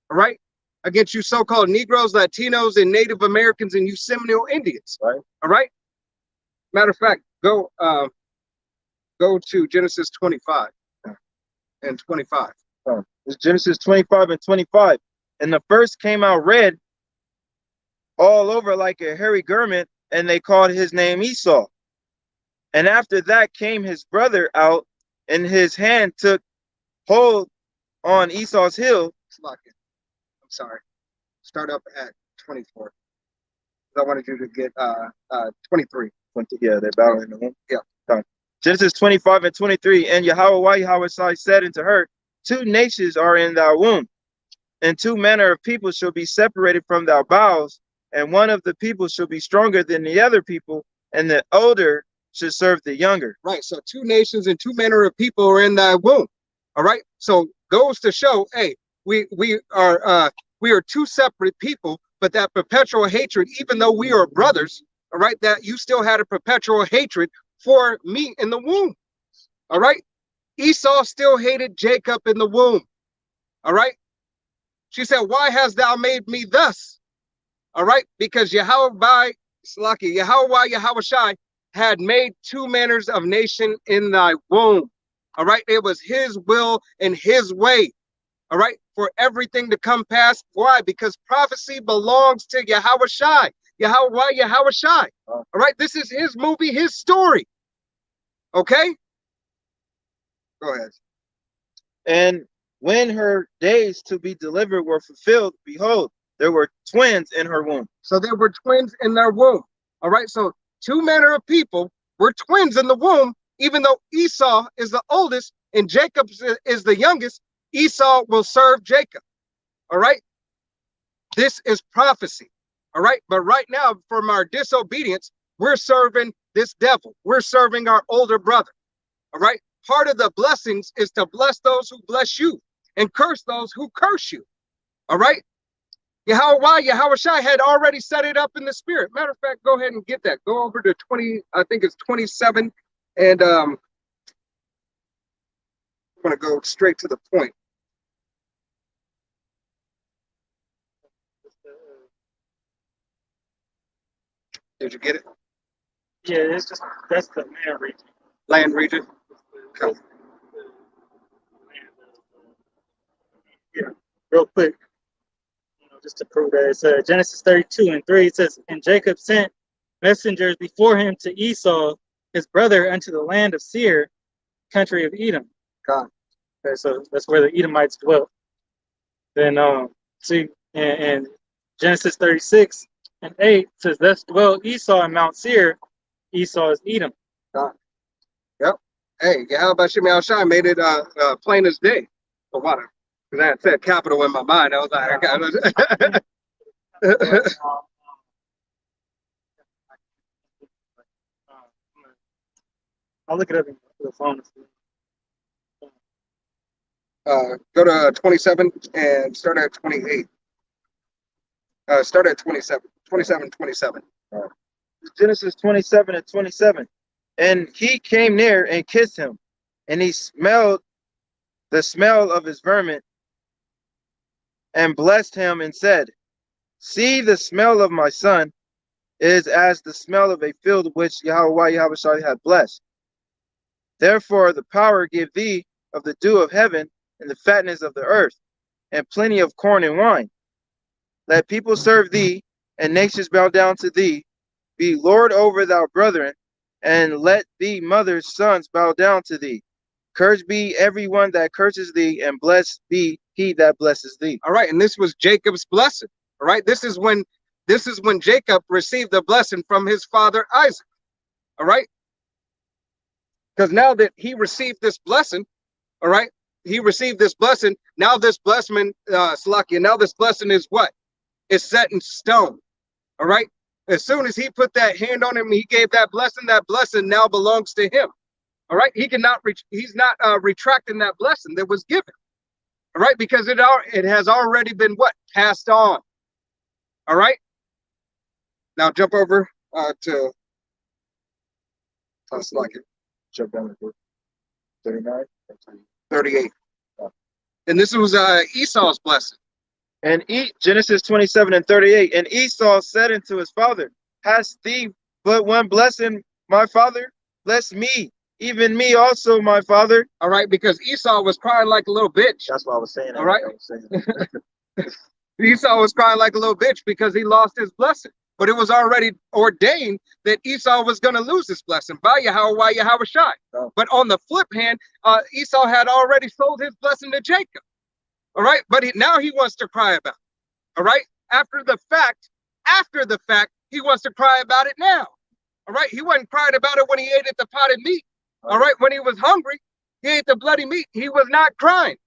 all right? Against you so-called Negroes, Latinos, and Native Americans, and you Seminole Indians, Right. all right? Matter of fact, go to Genesis 25 and 25. It's Genesis 25 and 25. And the first came out red all over like a hairy garment, and they called his name Esau. And after that came his brother out, and his hand took hold on Esau's heel. I'm sorry. Start up at 24. I wanted you to get 23. Yeah, they're battling the womb. Yeah. Genesis 25 and 23. And Yahweh said unto her, 2 nations are in thy womb, and 2 manner of people shall be separated from thy bowels, and one of the people shall be stronger than the other people, and the older should serve the younger. Right. So 2 nations and 2 manner of people are in thy womb. All right. So goes to show, hey, we are 2 separate people, but that perpetual hatred, even though we are brothers, all right, that you still had a perpetual hatred for me in the womb. All right. Esau still hated Jacob in the womb. All right. She said, why hast thou made me thus? All right. Because Yahweh Shai had made 2 manners of nation in thy womb. All right. It was his will and his way. All right. For everything to come past. Why? Because prophecy belongs to Yahweh Shai. Yahweh Shai. All right. This is his movie, his story. Okay. Go ahead. And when her days to be delivered were fulfilled, behold, there were twins in her womb. So there were twins in their womb. All right. So 2 manner of people were twins in the womb, even though Esau is the oldest and Jacob is the youngest. Esau will serve Jacob. All right. This is prophecy. All right. But right now, from our disobedience, we're serving this devil. We're serving our older brother. All right. Part of the blessings is to bless those who bless you and curse those who curse you. All right. Yahweh Shai had already set it up in the spirit. Matter of fact, go ahead and get that. Go over to 20, I think it's 27. And I'm going to go straight to the point. Did you get it? Yeah, it's just that's the man region. Land region. Okay. Yeah, real quick, just to prove that it's Genesis 32 and 3. It says, and Jacob sent messengers before him to Esau, his brother, unto the land of Seir, country of Edom. God. Okay, so that's where the Edomites dwelt. Then see, and Genesis 36 and 8 says, thus dwelt Esau in Mount Seir. Esau is Edom. God. Yep. Hey, Yahweh Shai made it plain as day for water. Because I had said capital in my mind. I was like, I got it. I'll look it up in the phone. Go to 27 and start at 28. Start at 27. 27. Genesis 27 and 27. And he came near and kissed him, and he smelled the smell of his vermin, and blessed him and said, see, the smell of my son is as the smell of a field which Yahweh hath blessed. Therefore the power give thee of the dew of heaven and the fatness of the earth, and plenty of corn and wine. Let people serve thee, and nations bow down to thee. Be Lord over thy brethren, and let thee mother's sons bow down to thee. Cursed be everyone that curses thee, and blessed be he that blesses thee. All right, and this was Jacob's blessing. All right, this is when Jacob received the blessing from his father Isaac. All right, because now that he received this blessing, all right, he received this blessing. Now this blessing, now this blessing is what? It's set in stone. All right. As soon as he put that hand on him, he gave that blessing now belongs to him. All right. He cannot he's not retracting that blessing that was given. All right, because it has already been what? Passed on. All right. Now jump over to Jump down the 39. 38. And this was Esau's blessing. And Genesis 27 and 38. And Esau said unto his father, hast thee but one blessing, my father? Bless me, even me also, my father. All right, because Esau was crying like a little bitch. That's what I was saying. All right. I was saying. Esau was crying like a little bitch because he lost his blessing. But it was already ordained that Esau was going to lose his blessing by Yahweh Shai. Oh. But on the flip hand, Esau had already sold his blessing to Jacob. All right, but now he wants to cry about it. All right, after the fact, he wants to cry about it now. All right, he wasn't crying about it when he ate at the potted meat. All right, when he was hungry, he ate the bloody meat. He was not crying.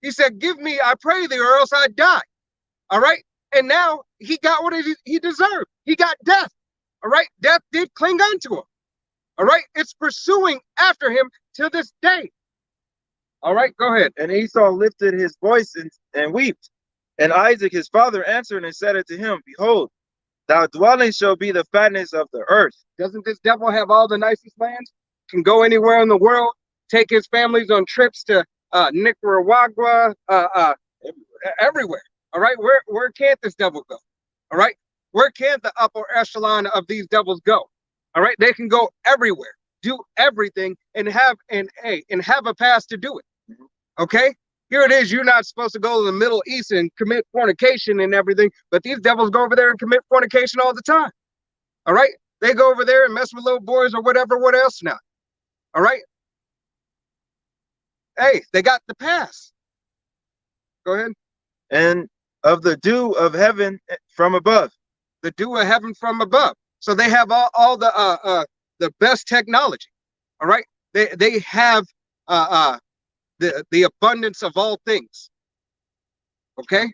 He said, give me, I pray thee, or else I die. All right, and now he got what he deserved. He got death. All right, death did cling unto him. All right, it's pursuing after him to this day. All right, go ahead. And Esau lifted his voice and wept. And Isaac his father answered and said unto him, behold, thy dwelling shall be the fatness of the earth. Doesn't this devil have all the nicest lands? Can go anywhere in the world, take his families on trips to Nicaragua, everywhere. All right, where can't this devil go? All right, where can't the upper echelon of these devils go? All right, they can go everywhere, do everything, and have a pass to do it. Okay, here it is. You're not supposed to go to the Middle East and commit fornication and everything, but these devils go over there and commit fornication all the time. All right, they go over there and mess with little boys or whatever. What else not? All right. Hey, they got the pass. Go ahead. And of the dew of heaven from above. The dew of heaven from above. So they have all the best technology. All right. They have the abundance of all things. Okay.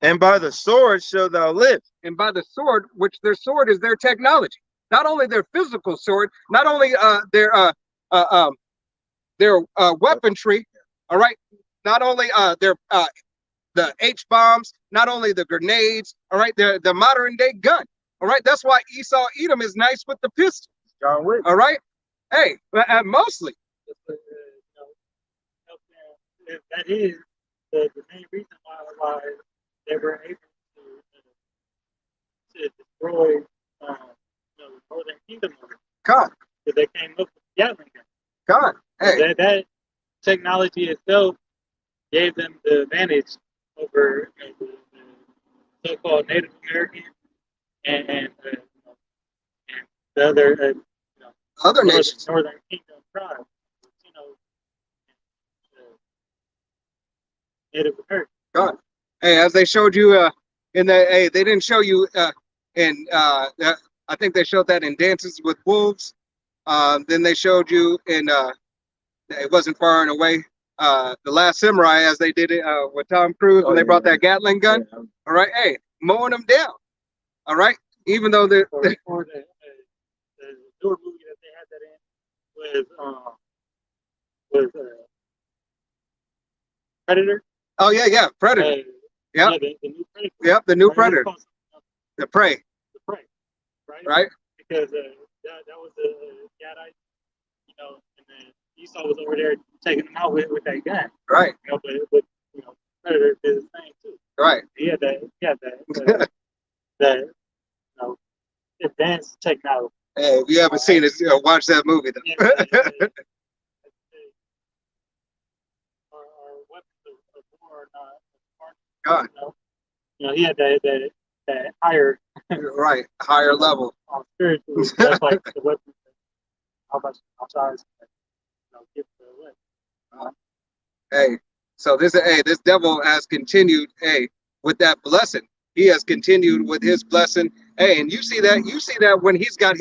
And by the sword shalt thou live. And by the sword, which their sword is their technology. Not only their physical sword, not only their weaponry, all right, not only the H-bombs, not only the grenades, all right, the modern day gun, all right. That's why Esau Edom is nice with the pistol. John Wick. All right. Hey, mostly. That is the main reason why they were able to destroy the Northern Kingdom. God. Because they came up with Gatling guns. God. Hey. That technology itself gave them the advantage over the so-called Native American and the other other nations, Northern Kingdom tribes. Native American. God. Hey, as they showed you they didn't show you I think they showed that in Dances with Wolves. Then they showed you in it wasn't far and away. The Last Samurai, as they did it with Tom Cruise when they brought that Gatling gun. Yeah. All right, hey, mowing them down. All right, even though the newer movie that they had that in was Predator. Oh yeah, Predator. Yeah, the new Predator. Yep, the new Predator. The Prey. The Prey. Right. Right. Because that was the Gadite, and then Esau was over there taking them out with that gun. Right. But Predator did his thing too. Right. He had that advanced technology. Hey, if you haven't seen it, watch that movie though. Our weapons of war are not. God. He had that higher. Right, higher level. Spiritually, that's like the weapons. How much outside? Give the weapon. Hey, so this devil has continued. Hey, with that blessing, he has continued with his blessing. Hey, and you see that when he's got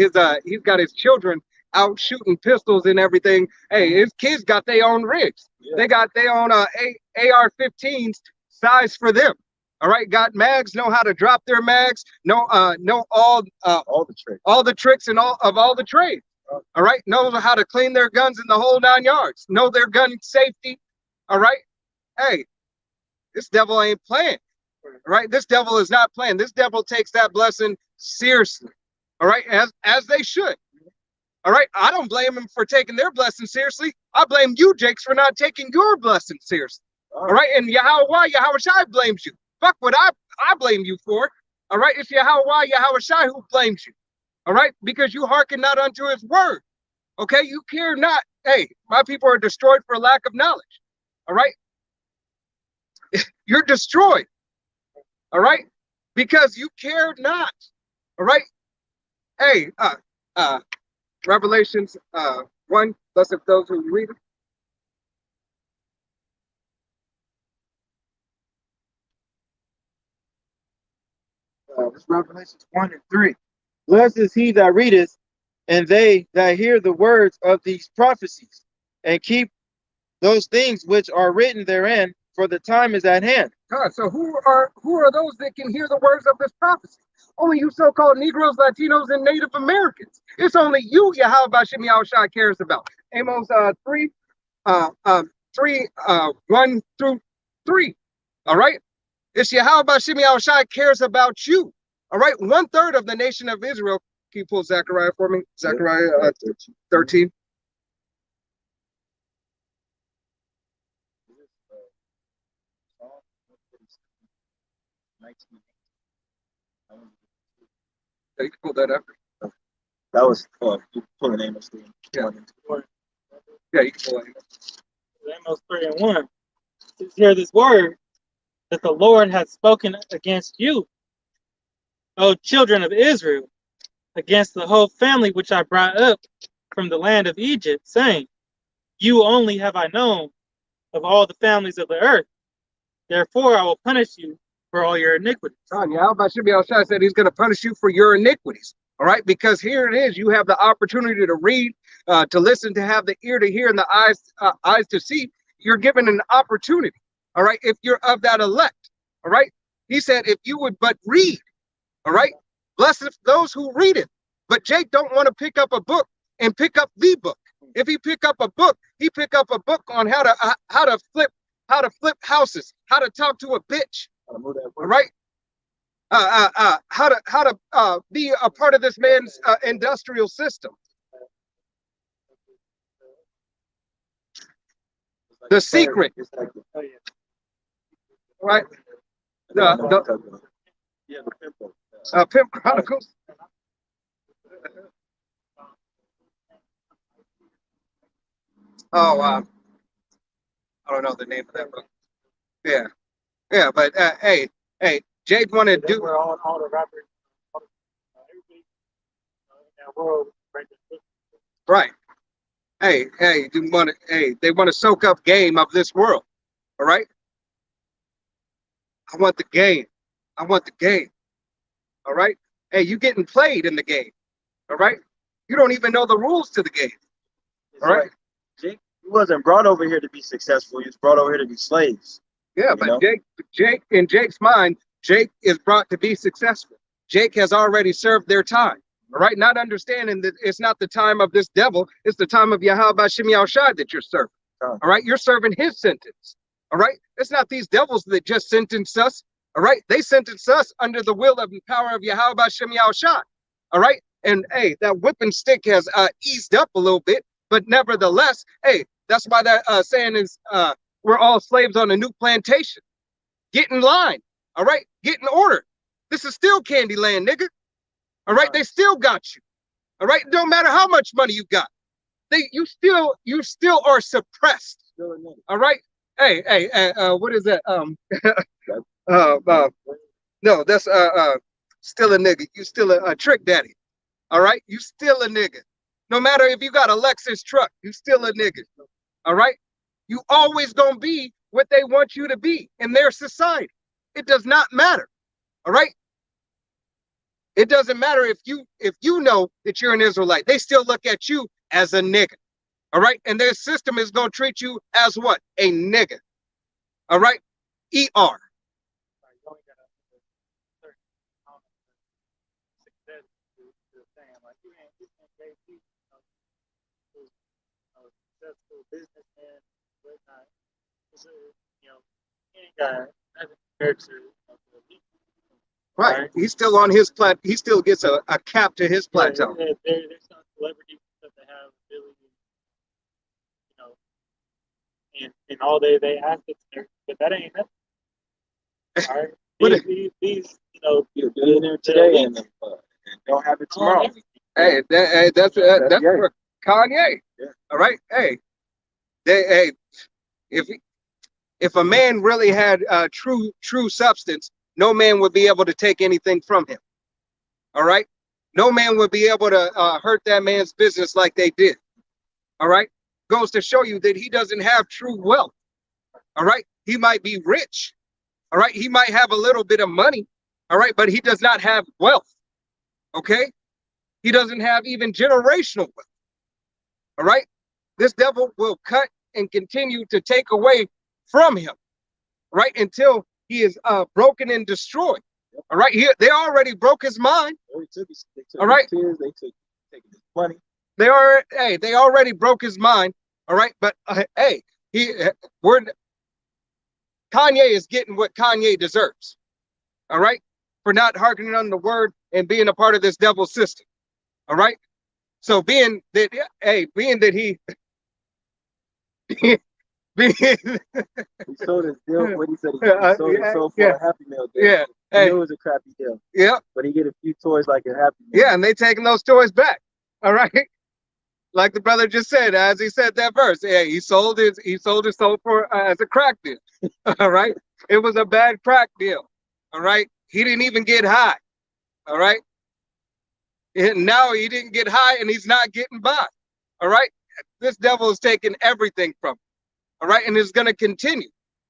his children out shooting pistols and everything. Hey, his kids got their own rigs. Yeah. They got their own AR-15s size for them. All right, got mags, know how to drop their mags, know all the tricks and all the trades. All right, know how to clean their guns in the whole 9 yards. Know their gun safety. All right, hey, this devil ain't playing. All right, this devil is not playing. This devil takes that blessing seriously. All right, as they should. All right. I don't blame them for taking their blessing seriously. I blame you, Jakes, for not taking your blessing seriously. All right. And Yahweh Shai blames you. Fuck what I blame you for. All right. It's Yahweh Shai who blames you. All right. Because you hearken not unto his word. Okay. You care not. Hey, my people are destroyed for lack of knowledge. All right. You're destroyed. All right. Because you care not. All right. Hey, Revelations 1, blessed those who read it. This Revelations 1 and 3. Blessed is he that readeth, and they that hear the words of these prophecies, and keep those things which are written therein, for the time is at hand. So who are those that can hear the words of this prophecy? Only you so-called Negroes, Latinos, and Native Americans. It's only you, Yahweh Shem Yahushua, cares about. Amos 3, 1 through 3. All right? It's Yahweh Shem Yahushua cares about you. All right? 1/3 of the nation of Israel. Can you pull Zechariah for me? Zechariah 13. Yeah, you can pull that up. That was you pull the name of the Yeah. Yeah, you can pull it. Amos 3 and 1. To hear this word that the Lord hath spoken against you, O children of Israel, against the whole family which I brought up from the land of Egypt, saying, you only have I known of all the families of the earth. Therefore I will punish you for all your iniquities. Yahweh Shem Yahushua said he's going to punish you for your iniquities. All right, because here it is. You have the opportunity to read, to listen, to have the ear to hear, and the eyes to see. You're given an opportunity. All right, if you're of that elect. All right, he said, if you would but read. All right, blessed those who read it. But Jake don't want to pick up a book and pick up the book. If he pick up a book, he pick up a book on how to flip houses, how to talk to a bitch. All right. How to be a part of this man's industrial system. The secret. Right. The Pimp Chronicles. Oh, I don't know the name of that book. Yeah. Yeah, but hey, Jake wanted to do. We're all the rappers, everybody in that world, Right. Hey, they want to soak up game of this world. All right. I want the game. I want the game. All right. Hey, you getting played in the game. All right. You don't even know the rules to the game. All right. Jake, he wasn't brought over here to be successful. He was brought over here to be slaves. Yeah, but Jake, in Jake's mind, Jake is brought to be successful. Jake has already served their time. All right, not understanding that it's not the time of this devil, it's the time of Yahweh Shem Yahushua that you're serving. All right, you're serving his sentence. All right, it's not these devils that just sentence us. All right, they sentence us under the will and power of Yahweh Shem Yahushua. All right, and hey, that whipping stick has eased up a little bit, but nevertheless, hey, that's why that saying is we're all slaves on a new plantation. Get in line. All right, get in order. This is still Candyland, nigga. All right, they still got you. All right, it don't matter how much money you got. You still are suppressed. All right. Hey, what is that? No, that's still a nigga. You still a trick daddy. All right, you still a nigga. No matter if you got a Lexus truck, you still a nigga. All right, you always gonna be what they want you to be in their society. It does not matter. All right. It doesn't matter if you know that you're an Israelite. They still look at you as a nigga. All right. And their system is going to treat you as what? A nigga. All right. ER. Right. He's still on his he still gets a cap to his plateau. There's some celebrities that and all they assets there, but that ain't nothing. All right, But these you know, You're a billionaire today and don't have it tomorrow. everything. that's That's Ye. for Kanye. Yeah. All right. Hey, if a man really had true substance, no man would be able to take anything from him. All right. No man would be able to hurt that man's business like they did. All right. Goes to show you that he doesn't have true wealth. All right. He might be rich. All right. He might have a little bit of money. All right. But he does not have wealth. Okay. He doesn't have even generational wealth. All right. This devil will cut and continue to take away from him. Right. Until he is broken and destroyed. All right. They already broke his mind. They took All right. his tears, they took his money. They already broke his mind. All right. But Kanye is getting what Kanye deserves. All right. For not hearkening on the word and being a part of this devil's system. All right. So being that he He sold his deal. What he said, he sold his soul for a Happy Meal deal. yeah. He Hey, knew it was a crappy deal, yeah. but he get a few toys like a Happy Meal. Yeah. And they taking those toys back. All right. Like the brother just said, as he said that verse, he sold his soul for as a crack deal. All right. It was a bad crack deal. All right. He didn't even get high. All right. And now he didn't get high and he's not getting by. All right. This devil is taking everything from him. All right. And it's going to continue.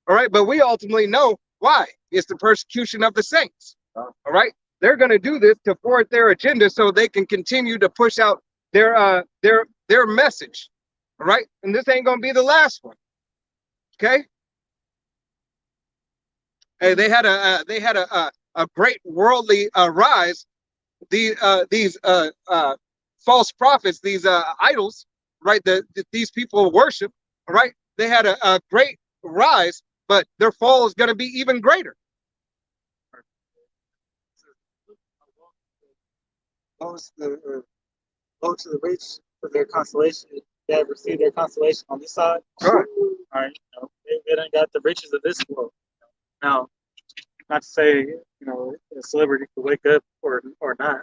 All right. But we ultimately know why. It's the persecution of the saints. All right. They're going to do this to thwart their agenda so they can continue to push out their message. All right. And this ain't going to be the last one. Okay. Hey, they had a great worldly rise. These false prophets, these idols, right? These people worship, right? They had a great rise, but their fall is going to be even greater. Those go to the rich for their consolation. They have received their consolation on this side. Right. All right, they done got the riches of this world. Now, not to say a celebrity could wake up or not,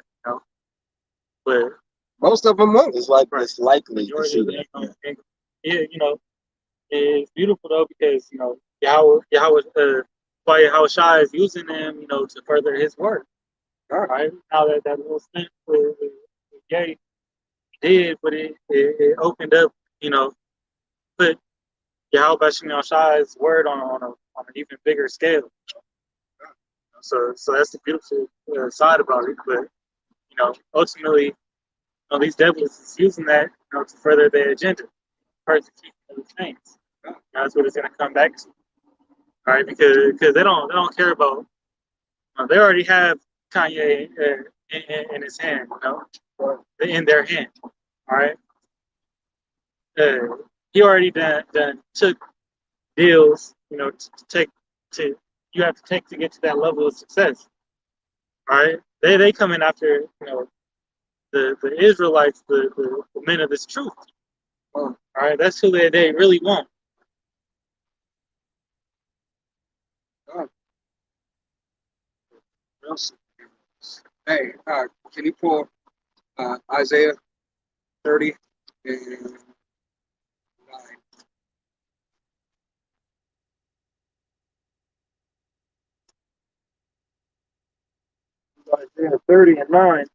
but Most of them won't. It's like it's likely to see majority that. of them ain't gonna- it's beautiful though because Yahweh by Yahweh Shai is using them, to further His work. All right, now that little stint with Ye did, but it opened up, put Yahweh Shai's word on an even bigger scale. So that's the beautiful side about it. But ultimately, these devils is using that, to further their agenda, persecution of the saints. That's what it's going to come back to. All right, because they don't care about. They already have Kanye in his hand, in their hand. All right, he already done took deals, you have to take to get to that level of success. All right, they come in after the Israelites, the men of this truth. All right, that's who they really want. Hey, can you pull Isaiah 30 and 9? Isaiah 30 and 9.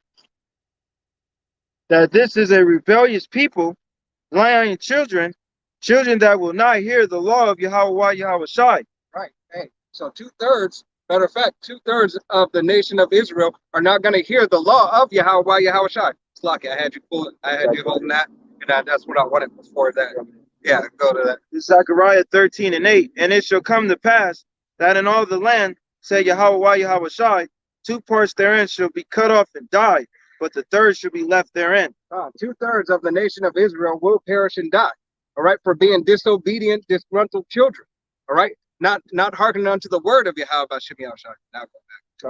That this is a rebellious people, lying children that will not hear the law of Yahweh Yahweh Shai. Right. Hey, so 2/3, matter of fact, 2/3 of the nation of Israel are not going to hear the law of Yahweh Yahweh Shai. It's lucky I had you pull it. I had you holding that, and that's what I wanted before that. Yeah, go to that. Zechariah 13 and 8. And it shall come to pass that in all the land, say Yahweh Yahweh Shai, 2 parts therein shall be cut off and die, but the third shall be left therein. 2/3 of the nation of Israel will perish and die. All right, for being disobedient, disgruntled children. All right, not hearkening unto the word of Yahweh Hashem Yahushua. Now go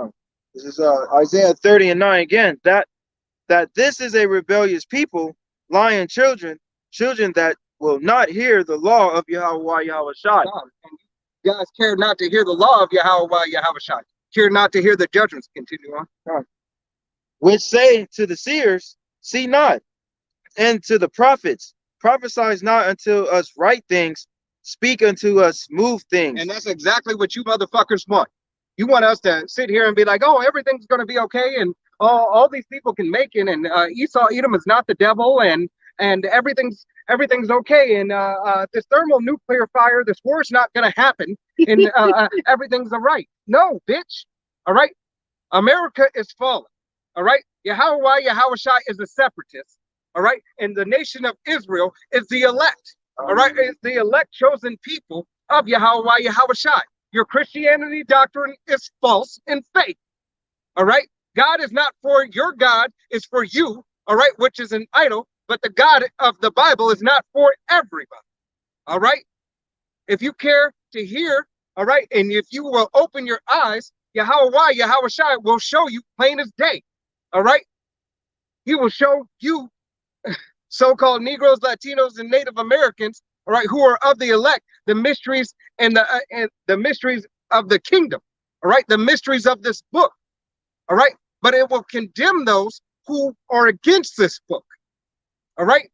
back. This is Isaiah 30 and 9 again. That this is a rebellious people, lying children will not hear the law of Yahweh Yahushua. And you guys care not to hear the law of Yahweh Yahushua. Care not to hear the judgments. Continue on. Which say to the seers, see not, and to the prophets, prophesy not unto us right things, speak unto us smooth things. And that's exactly what you motherfuckers want. You want us to sit here and be like, oh, everything's going to be okay, and all these people can make it, and Esau Edom is not the devil, and everything's okay, and this thermonuclear fire, this war's not going to happen, and everything's all right. No, bitch. All right, America is fallen. All right, Yahweh Yahushua is a separatist. All right, and the nation of Israel is the elect. All right, it's the elect chosen people of Yahweh Yahushua. Your Christianity doctrine is false and fake. All right, God is not for your God, is for you. All right, which is an idol, but the God of the Bible is not for everybody. All right, if you care to hear, all right, and if you will open your eyes, Yahweh Yahushua will show you plain as day. All right, he will show you so-called Negroes, Latinos, and Native Americans, all right, who are of the elect, the mysteries and the mysteries of the kingdom, all right, the mysteries of this book, all right, but it will condemn those who are against this book, all right.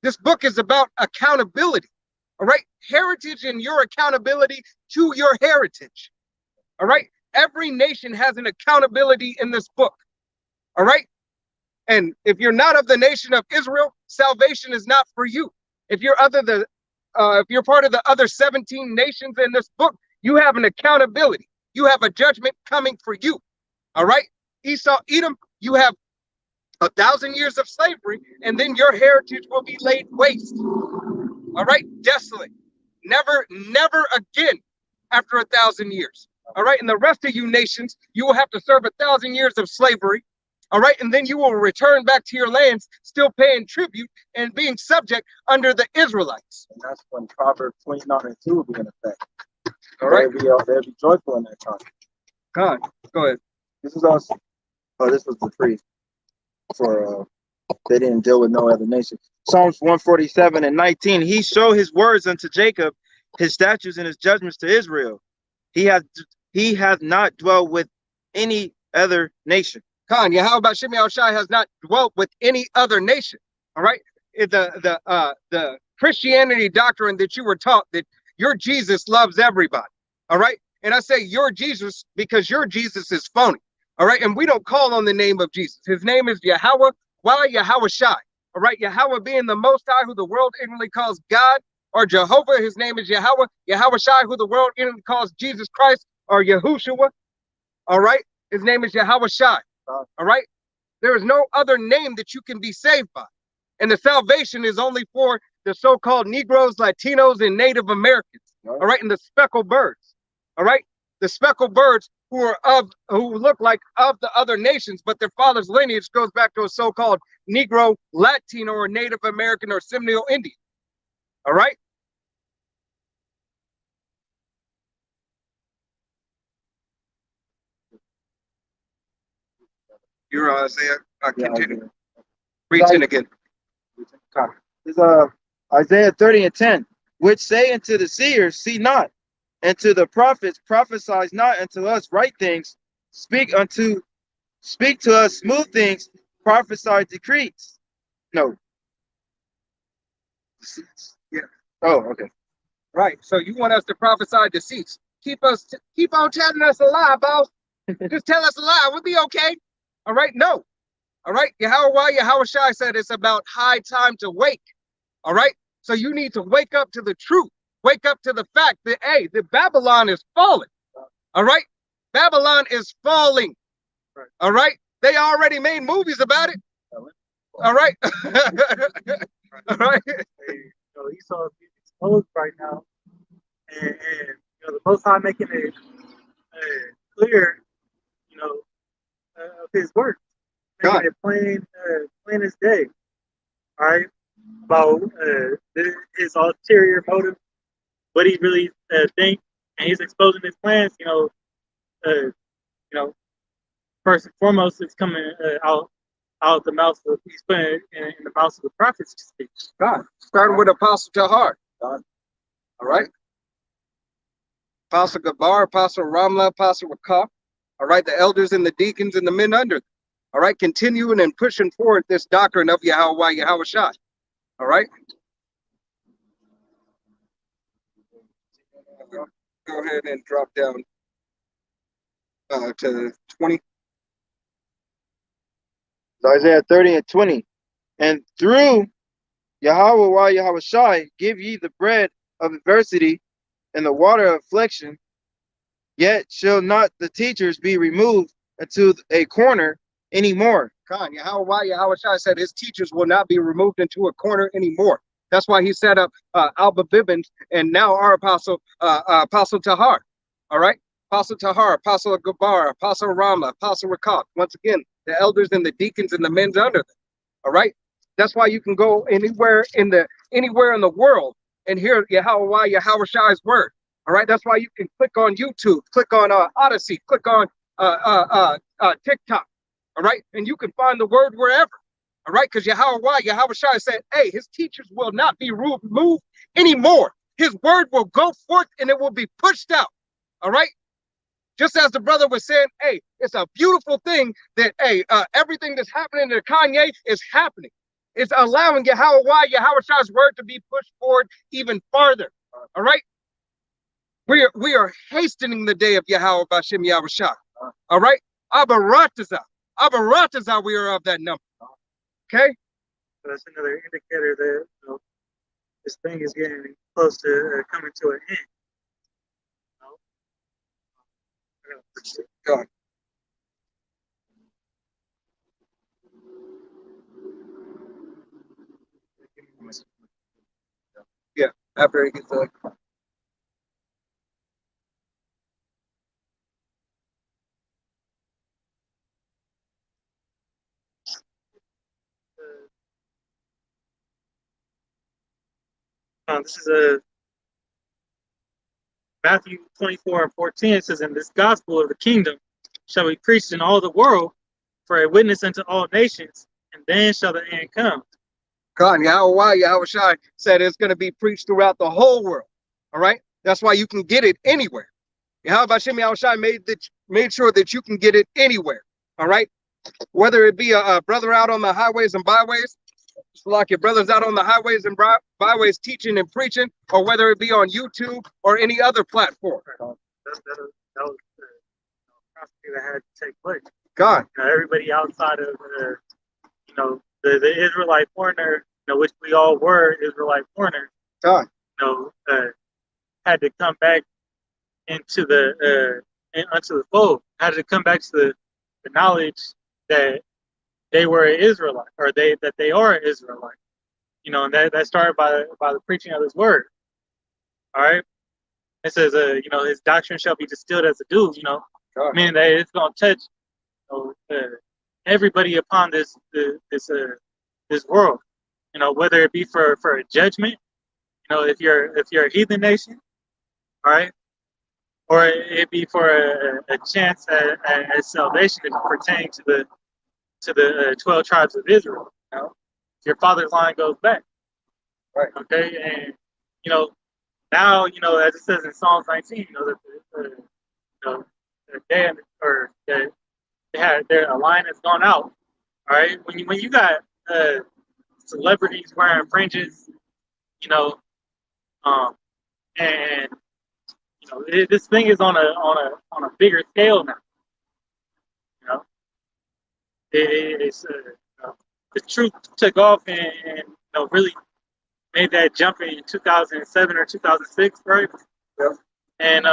This book is about accountability, all right, heritage and your accountability to your heritage, all right. Every nation has an accountability in this book, all right. And if you're not of the nation of Israel, salvation is not for you. If you're if you're part of the other 17 nations in this book, you have an accountability. You have a judgment coming for you. All right, Esau, Edom, you have 1,000 years of slavery, and then your heritage will be laid waste. All right, desolate. Never again after 1,000 years. All right, and the rest of you nations, you will have to serve 1,000 years of slavery. All right, and then you will return back to your lands, still paying tribute and being subject under the Israelites. And that's when Proverbs 29 and 2 will be in effect. All right, They'll be joyful in that time. God, go ahead. This is also, this was the pre for they didn't deal with no other nation. Psalms 147 and 19. He showed his words unto Jacob, his statutes and his judgments to Israel. He hath not dwelt with any other nation. Khan, Yahweh Shimei Shai has not dwelt with any other nation. All right, the Christianity doctrine that you were taught that your Jesus loves everybody. All right, and I say your Jesus because your Jesus is phony. All right, and we don't call on the name of Jesus. His name is Yahweh. Why Yahweh Shai? All right, Yahweh being the Most High, who the world ignorantly calls God, or Jehovah. His name is Yahweh. Yahweh Shai, who the world ignorantly calls Jesus Christ, or Yahushua. All right, his name is Yahweh Shai. All right, there is no other name that you can be saved by, and the salvation is only for the so-called Negroes, Latinos, and Native Americans. All right, and the speckled birds. All right, the speckled birds who look like of the other nations, but their father's lineage goes back to a so-called Negro, Latino, or Native American or Seminole Indian. All right. You're Isaiah. Continue. Read 10 again. This is Isaiah 30 and 10, which say unto the seers, see not, and to the prophets, prophesy not unto us right things, speak to us smooth things, prophesy decrees. No. Yeah. Oh, okay. Right. So you want us to prophesy deceits. Keep on telling us a lie, boss. Just tell us a lie. We'll be okay. All right. No. All right. Yahweh Shai said it's about high time to wake. All right. So you need to wake up to the truth. Wake up to the fact that, hey, the Babylon is falling. All right. Babylon is falling. All right. They already made movies about it. All right. All right. Esau is exposed right now, and the Most High making it clear, of His work, making it plain as day. All right, about his ulterior motive, what he really thinks, and he's exposing his plans. First and foremost, it's coming out out the mouth of he's putting it in the mouths of the prophets to speak. God. Starting with Apostle Tahar. God. All right. Apostle Gabar, Apostle Ramla, Apostle Rakah. All right. The elders and the deacons and the men under them. All right. Continuing and pushing forward this doctrine of Yahweh, Yahweh Shai. All right. Go ahead and drop down to 20. Isaiah 30 and 20. And through Yahweh Yahweh Shai, give ye the bread of adversity and the water of affliction, yet shall not the teachers be removed into a corner anymore. Khan, Yahweh, Yahweh Shai said his teachers will not be removed into a corner anymore. That's why he set up Alba Bibbins and now our apostle, Apostle Tahar. All right. Apostle Tahar, Apostle Gabar, Apostle Rama, Apostle Rakah. Once again, the elders and the deacons and the men under them. All right. That's why you can go anywhere in the world and hear Yahweh, Yahweh Shai's word. All right. That's why you can click on YouTube, click on Odyssey, click on TikTok. All right. And you can find the word wherever. All right. Because Yahweh, Yahweh Shai said, hey, his teachers will not be removed anymore. His word will go forth and it will be pushed out. All right. Just as the brother was saying, hey, it's a beautiful thing that, hey, everything that's happening to Kanye is happening. It's allowing Yahweh, Yahweh Shai's word to be pushed forward even farther. All right. We are hastening the day of Yahweh Bashem Yahweh Shai. All right. Abarataza, we are of that number. Okay. So that's another indicator that this thing is getting close to coming to an end. Go on. Yeah, after he gets this is a Matthew 24 and 14. It says, "In this gospel of the kingdom shall be preached in all the world for a witness unto all nations, and then shall the end come." God, Yahweh, Yahweh Shai said it's going to be preached throughout the whole world. All right. That's why you can get it anywhere. Yahweh Bashem Yahweh Shai made sure that you can get it anywhere. All right. Whether it be a brother out on the highways and byways, like your brothers out on the highways and byways teaching and preaching, or whether it be on YouTube or any other platform. That was the prophecy that had to take place. God. Everybody outside of the Israelite foreigner, which we all were Israelite foreigners, God. had to come back into unto the fold, had to come back to the knowledge that they were an Israelite, or that they are an Israelite. And that started by the preaching of his word. All right. It says, his doctrine shall be distilled as a dew, meaning that it's going to touch everybody upon this world, whether it be for a judgment, if you're a heathen nation, all right, or it be for a chance at salvation if it pertains to the 12 tribes of Israel. Your father's line goes back, right? Okay, and now as it says in Psalms 19, that the day or that their line has gone out. All right, when you got celebrities wearing fringes, and this thing is on a bigger scale now. It's the truth took off and really made that jump in 2007 or 2006, right? Yep. And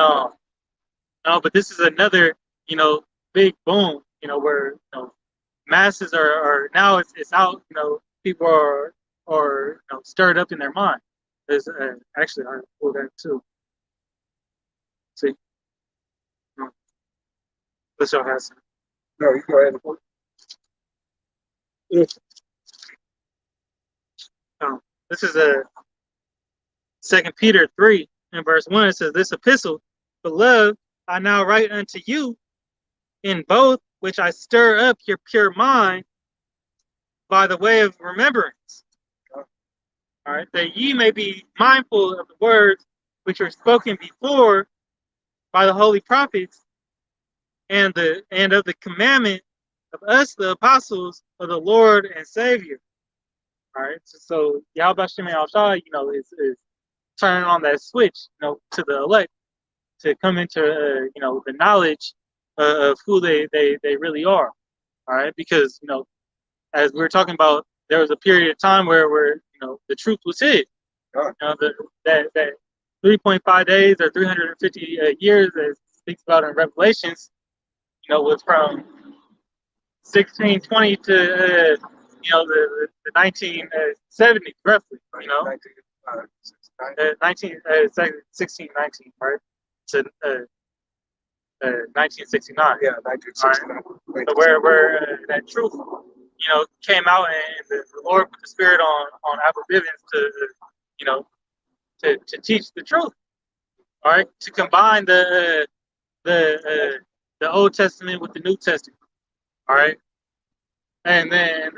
but this is another big boom, where masses are now it's out, people are stirred up in their mind. There's actually I pulled that too. See, let's show Hassan. No, you go ahead. This is a 2 Peter 3 and verse 1. It says, "This epistle, beloved, I now write unto you in both which I stir up your pure mind by the way of remembrance. All right, that ye may be mindful of the words which were spoken before by the holy prophets, and of the commandment of us, the apostles of the Lord and Savior. All right, so Yahweh Shem Shai, is turning on that switch, to the elect to come into, the knowledge of who they really are. All right, because as we were talking about, there was a period of time where the truth was hid. That 3.5 days or 350 years, as it speaks about in Revelations, was from 1620 to the 1970s, roughly. 1619, right, to 1969. Yeah, 1969. Right. So where that truth, came out, and the Lord put the Spirit on Apple Bivens to teach the truth. All right, to combine the Old Testament with the New Testament. All right, and then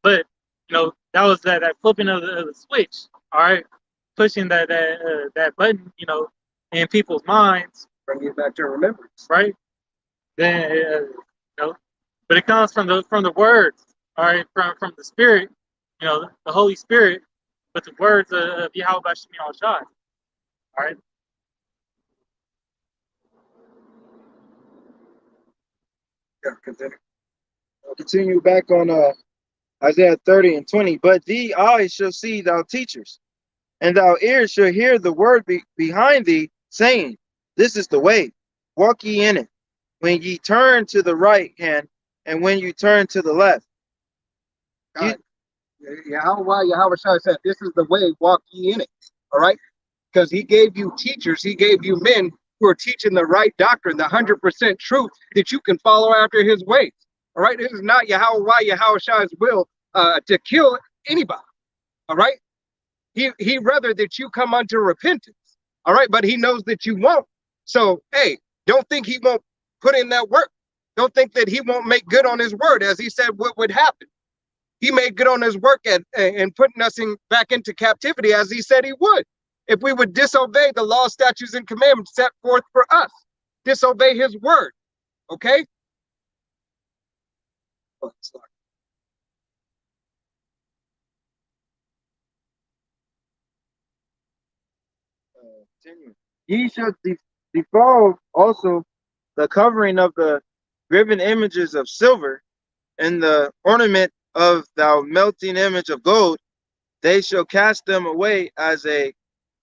but that was that flipping of the switch. All right, pushing that button, in people's minds. Bring it back to remembrance. Right. Then but it comes from the words. All right, from the Spirit, the Holy Spirit, with the words of Yahweh Shem Shai. All right. Yeah, continue. I'll continue back on Isaiah 30 and 20. But thee eyes shall see thou teachers, and thou ears shall hear the word behind thee, saying, This is the way, walk ye in it. When ye turn to the right hand, and when you turn to the left. Yahweh Shai said, this is the way, walk ye in it. All right? Because he gave you teachers, he gave you men who are teaching the right doctrine, the 100% truth that you can follow after his ways. All right? This is not Yahweh Shai's will to kill anybody. All right? He rather that you come unto repentance. All right? But he knows that you won't. So, hey, don't think he won't put in that work. Don't think that he won't make good on his word, as he said what would happen. He made good on his work and putting us back into captivity, as he said he would. If we would disobey the law, statutes, and commandments set forth for us, disobey his word, okay? Ye shall defile also the covering of the graven images of silver, and the ornament of thou melting image of gold. They shall cast them away as a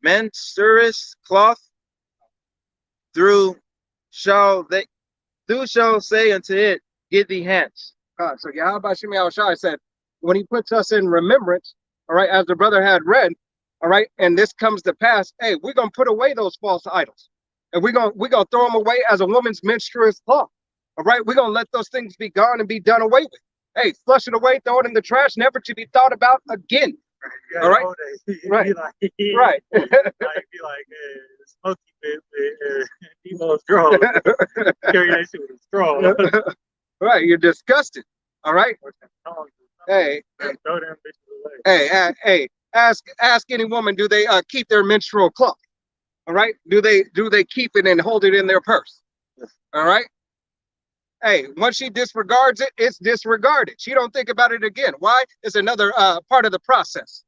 menstruous cloth. Through shall say unto it, Get thee hence. So Yahweh Shem Shai said, when he puts us in remembrance, all right, as the brother had read, all right, and this comes to pass, hey, we're gonna put away those false idols, and we're gonna throw them away as a woman's menstruous cloth. All right, we're gonna let those things be gone and be done away with. Hey, flush it away, throw it in the trash, never to be thought about again. All right, right, right. Be like Smokey with Devo's straw. Carry that shit with a straw. Right, you're disgusted. All right. Hey, hey, ask any woman, do they keep their menstrual cloth? All right. Do they keep it and hold it in their purse? All right. Hey, once she disregards it, it's disregarded. She don't think about it again. Why? It's another part of the process.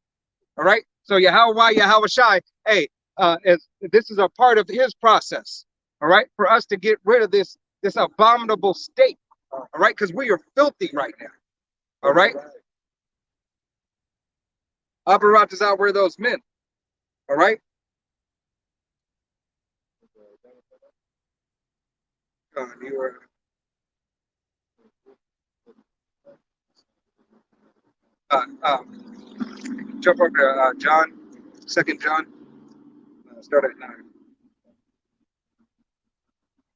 All right. So Yahweh Shai, hey, this is a part of his process. All right, for us to get rid of this abominable state. All right, because we are filthy right now. All right. Aparat is out where those men. All right. You are. Jump up to John, 2 John. Start at 9.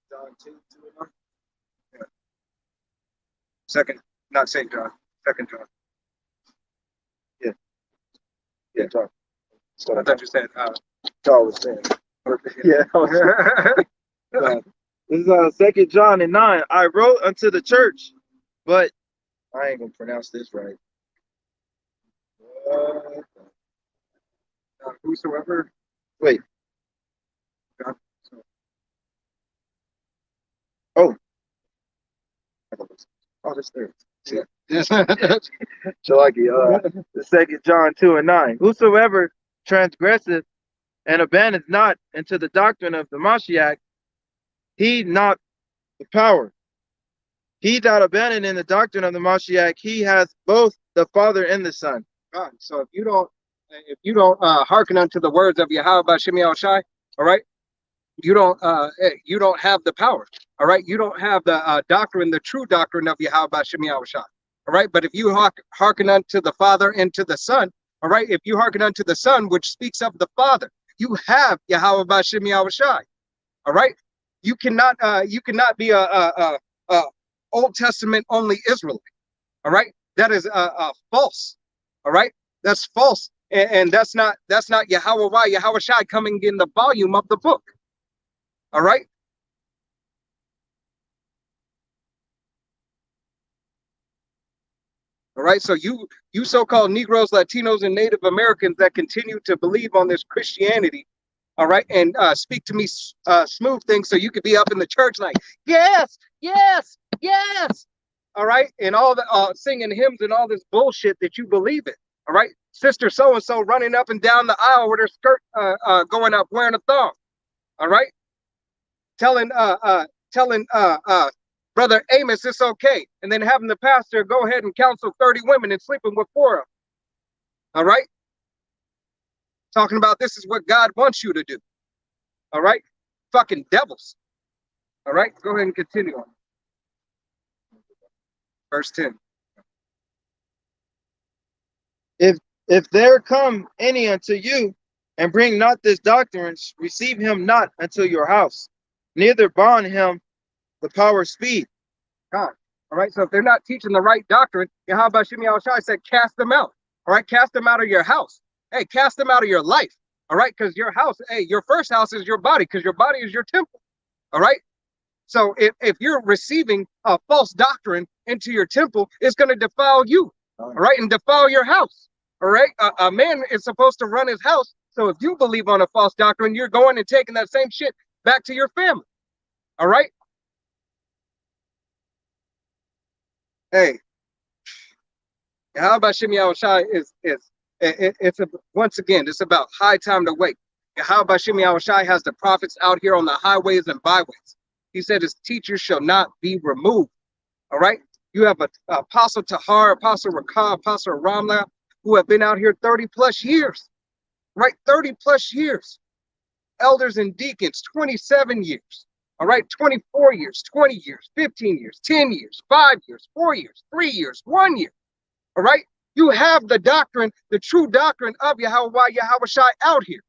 John 2, 2 and 9. Yeah. Second, not St. John. 2 John. Yeah. Yeah, John. I thought you said John was saying. Yeah. This is 2 John and 9. I wrote unto the church, but I ain't gonna pronounce this right. Whosoever. Wait. God, Oh. Oh, that's there. Yeah. Shalaki, the second John 2:9. Whosoever transgresseth and abandoneth not into the doctrine of the Mashiach, he not the power. He that abandoned in the doctrine of the Mashiach, he has both the Father and the Son. God. So if you don't hearken unto the words of Yahweh Bashim Yahushai, all right, you don't have the power. All right, you don't have the doctrine, the true doctrine of Yahweh Bashim Yahushai. All right, but if you hearken unto the Father and to the Son, all right, if you hearken unto the Son, which speaks of the Father, you have Yahweh Bashim Yahushai. All right, you cannot be a Old Testament only Israelite. All right, that is false. All right, that's false, and that's not Yahweh Shai coming in the volume of the book. All right. All right, so you so-called Negroes, Latinos, and Native Americans that continue to believe on this Christianity, all right, and speak to me smooth things so you could be up in the church like, yes, yes, yes, all right, and all the singing hymns and all this bullshit that you believe in, all right, sister so-and-so running up and down the aisle with her skirt going up wearing a thong, all right, telling Brother Amos, it's okay. And then having the pastor go ahead and counsel 30 women and sleeping with 4 of them. All right? Talking about this is what God wants you to do. All right? Fucking devils. All right? Go ahead and continue on. Verse 10. If there come any unto you, and bring not this doctrine, receive him not unto your house, neither bond him the power of speed. God. All right. So if they're not teaching the right doctrine, Yahweh Shimi Shai said, cast them out. All right. Cast them out of your house. Hey, cast them out of your life. All right. Because your house, hey, your first house is your body, because your body is your temple. All right. So if you're receiving a false doctrine into your temple, it's going to defile you. All right. And defile your house. All right. A man is supposed to run his house. So if you believe on a false doctrine, you're going and taking that same shit back to your family. All right. Hey, Yahweh Shem Yahushai once again, it's about high time to wake. Yahweh Shem Yahushai has the prophets out here on the highways and byways. He said his teachers shall not be removed. All right. You have Apostle Tahar, Apostle Rakah, Apostle Ramla, who have been out here 30 plus years. Right, 30 plus years. Elders and deacons, 27 years. All right, 24 years, 20 years, 15 years, 10 years, 5 years, 4 years, 3 years, 1 year. All right, you have the doctrine, the true doctrine of Yahweh Shai out here.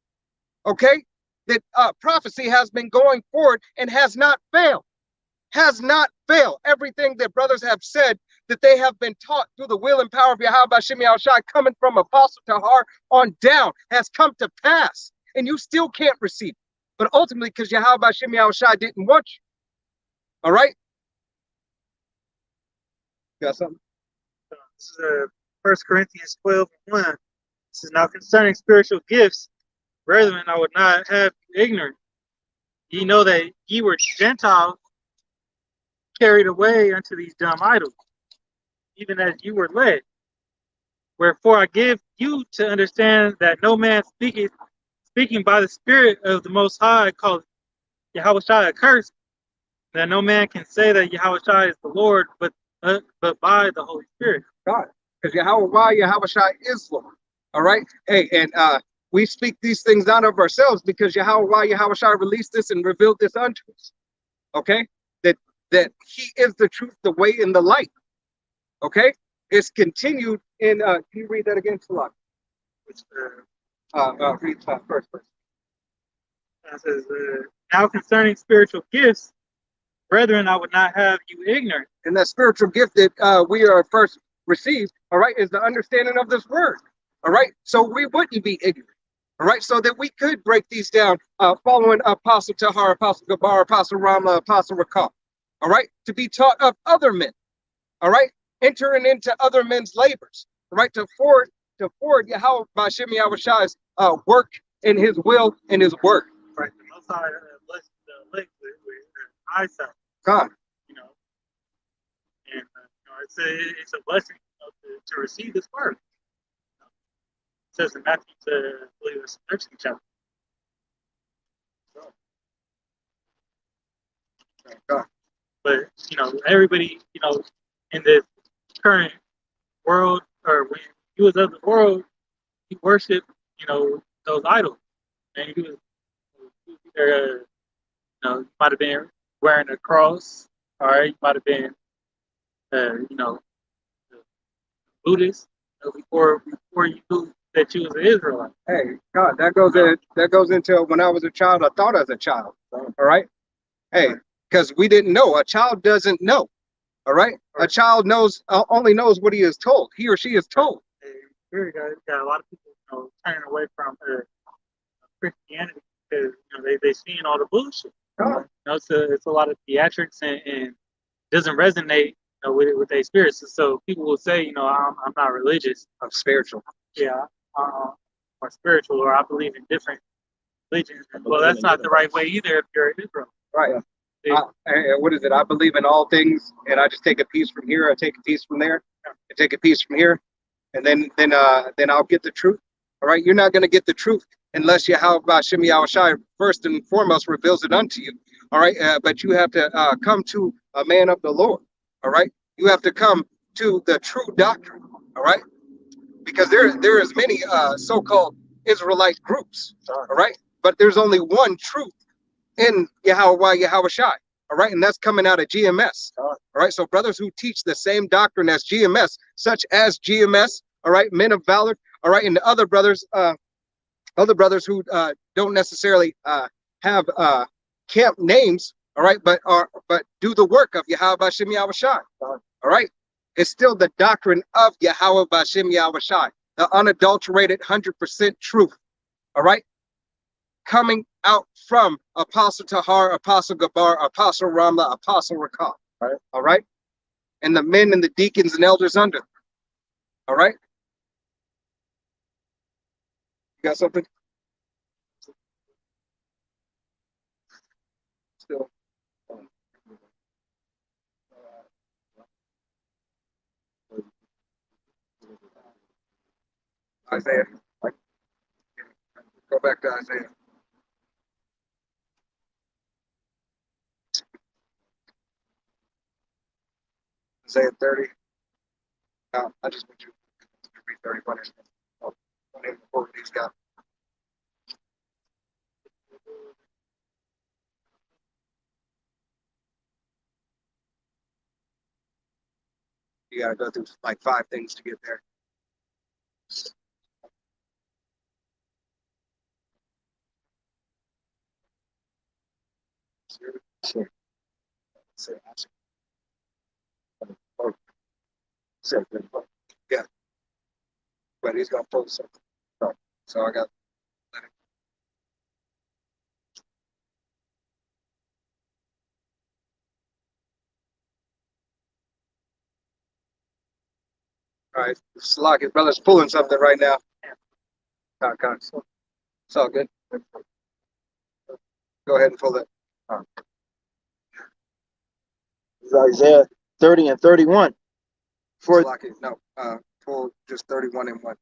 Okay, that prophecy has been going forward and has not failed. Has not failed. Everything that brothers have said that they have been taught through the will and power of Yahweh Shem Shai coming from Apostle Tahar on down has come to pass, and you still can't receive it. But ultimately, because Yahweh Shem Shai didn't want you. All right? Got something? This is 1 Corinthians 12:1. This is now concerning spiritual gifts. Brethren, I would not have you ignorant. Ye know that ye were Gentiles, carried away unto these dumb idols, even as you were led. Wherefore I give you to understand that no man speaking by the Spirit of the Most High calleth Yahweh Shai accursed, that no man can say that Yahweh Shai is the Lord, but by the Holy Spirit. God, because Yahweh Shai is Lord. All right? Hey, and we speak these things out of ourselves because Yahweh Shai released this and revealed this unto us. Okay? That he is the truth, the way, and the light. Okay? It's continued in, can you read that again, Salak? Read first. It says, now concerning spiritual gifts, brethren, I would not have you ignorant. And that spiritual gift that we are first received, all right, is the understanding of this word. All right? So we wouldn't be ignorant. All right? So that we could break these down following Apostle Tahar, Apostle Gabar, Apostle Ramla, Apostle Rakah. All right, to be taught of other men, all right, entering into other men's labors, all right, to to forward Yahweh Bashem Yahushai's work in his will and his word. Right. The Most High blessed the elect with eyesight. God. You know, and it's a blessing, you know, to receive this word. It says in Matthew, I believe it's the 13th chapter. God. But you know, everybody, you know, in the current world, or when he was of the world, he worshipped, you know, those idols, and he was either, you know, he might have been wearing a cross, or he might have been, you know, Buddhist, you know, before you knew that you was an Israelite. Hey, God, that goes into when I was a child, I thought as a child. All right. Hey, because we didn't know. A child doesn't know. All right. A child only knows what he is told. He or she is told. Here you got a lot of people, you know, turning away from Christianity because, you know, they seeing all the bullshit. God. You know, it's a lot of theatrics and doesn't resonate, you know, with their spirits. So people will say, you know, I'm not religious. I'm spiritual. Yeah, or spiritual, or I believe in different religions. Well, that's not the right way either if you're an Israel. Right. What is it? I believe in all things, and I just take a piece from here, I take a piece from there, I take a piece from here, and then I'll get the truth. All right, you're not going to get the truth unless Yahweh Bashem Yahushai first and foremost reveals it unto you. All right, but you have to come to a man of the Lord. All right, you have to come to the true doctrine. All right, because there is many so-called Israelite groups. All right, but there's only one truth in Yahushai. All right, and that's coming out of GMS. All right, so brothers who teach the same doctrine as GMS, such as GMS, all right, Men of Valor, all right, and the other brothers who don't necessarily have camp names, all right, but do the work of Yahweh Bashem Yahushai. All right, it's still the doctrine of Yahweh Bashem Yahushai, the unadulterated 100% truth. All right, coming out from Apostle Tahar, Apostle Gabar, Apostle Ramla, Apostle Rakam. Right. All right. And the men and the deacons and elders under them. All right. You got something? Still. Isaiah. Go back to Isaiah. Isaiah 30. No, I just want you to read 31. Oh, before these guys. You gotta go through like 5 things to get there. Sure. Yeah, but he's gonna pull something. So I got. All right, Slock, his brother's pulling something right now. It's all good. Go ahead and pull it. It's Isaiah 30 and 31. For Pull just 31 and 1.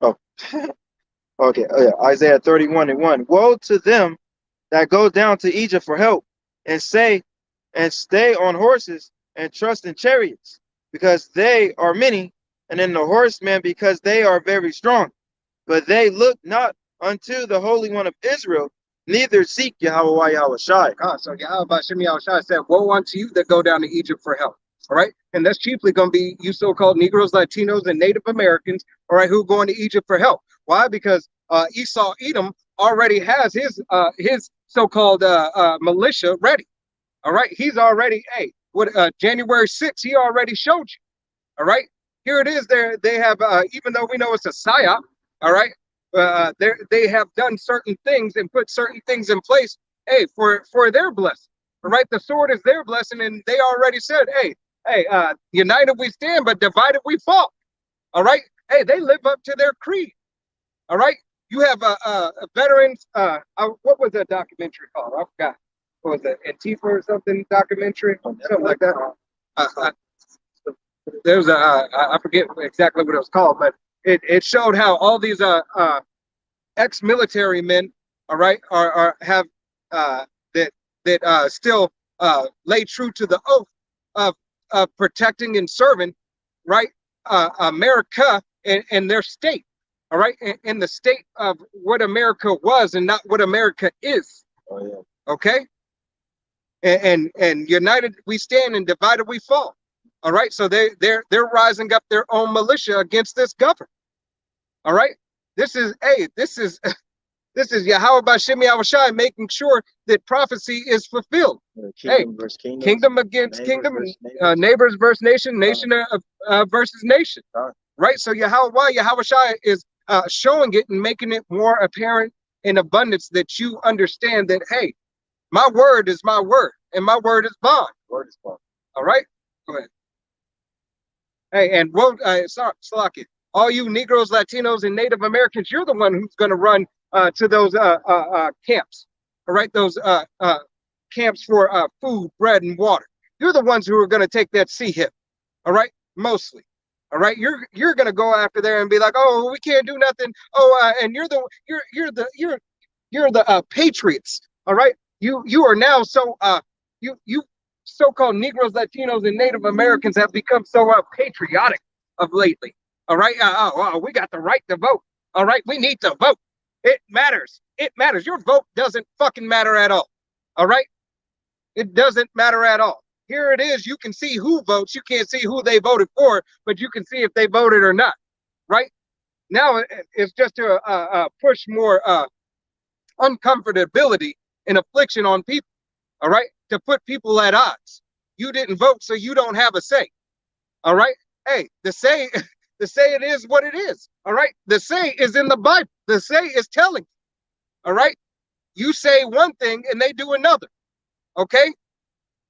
oh, okay. Oh, yeah. Isaiah 31 and 1. Woe to them that go down to Egypt for help, and stay on horses, and trust in chariots, because they are many, and in the horsemen, because they are very strong. But they look not unto the Holy One of Israel, neither seek Yahweh Yahushai. So Yahweh Bashem Yahushai said, woe unto you that go down to Egypt for help. All right. And that's chiefly going to be you so-called Negroes, Latinos, and Native Americans, all right, who are going to Egypt for help. Why? Because Esau Edom already has his so-called militia ready. All right. He's already, January 6th, he already showed you. All right. Here it is. They have, even though we know it's a psyop, all right, they have done certain things and put certain things in place, for their blessing. All right. The sword is their blessing. And they already said, united we stand, but divided we fall. All right. hey, they live up to their creed. All right. You have veterans. What was that documentary called? I forgot. What was it? Antifa or something documentary? Something like that. There was I forget exactly what it was called, but it showed how all these ex-military men, all right, have that still lay true to the oath of protecting and serving, right, America and their state, all right, and the state of what America was and not what America is. Oh, yeah. Okay, and united we stand and divided we fall. All right, so they're rising up their own militia against this government. All right, this is this is Yahweh Bashim Yahushai making sure that prophecy is fulfilled. Kingdom versus kingdom. Kingdom against kingdom, versus neighbors versus nation, nation versus nation. Right, so Yahushai is showing it and making it more apparent in abundance that you understand that, hey, my word is my word and my word is bond. Word is bond. All right, go ahead. Hey, and Salaki, all you Negroes, Latinos, and Native Americans, you're the one who's going to run to those camps, all right? Those camps for food, bread, and water. You're the ones who are going to take that C-hip, all right? Mostly, all right? You're going to go after there and be like, oh, we can't do nothing. Oh, and you're the patriots, all right? You are now so you so-called Negroes, Latinos, and Native Americans have become so patriotic of lately. All right, we got the right to vote. All right, we need to vote. It matters. It matters. Your vote doesn't fucking matter at all. All right, it doesn't matter at all. Here it is. You can see who votes. You can't see who they voted for, but you can see if they voted or not. Right now, it's just to push more uncomfortability and affliction on people. All right, to put people at odds. You didn't vote, so you don't have a say. All right, hey, the say it is what it is. All right, the say is in the Bible. The say is telling you. All right, you say one thing and they do another. Okay,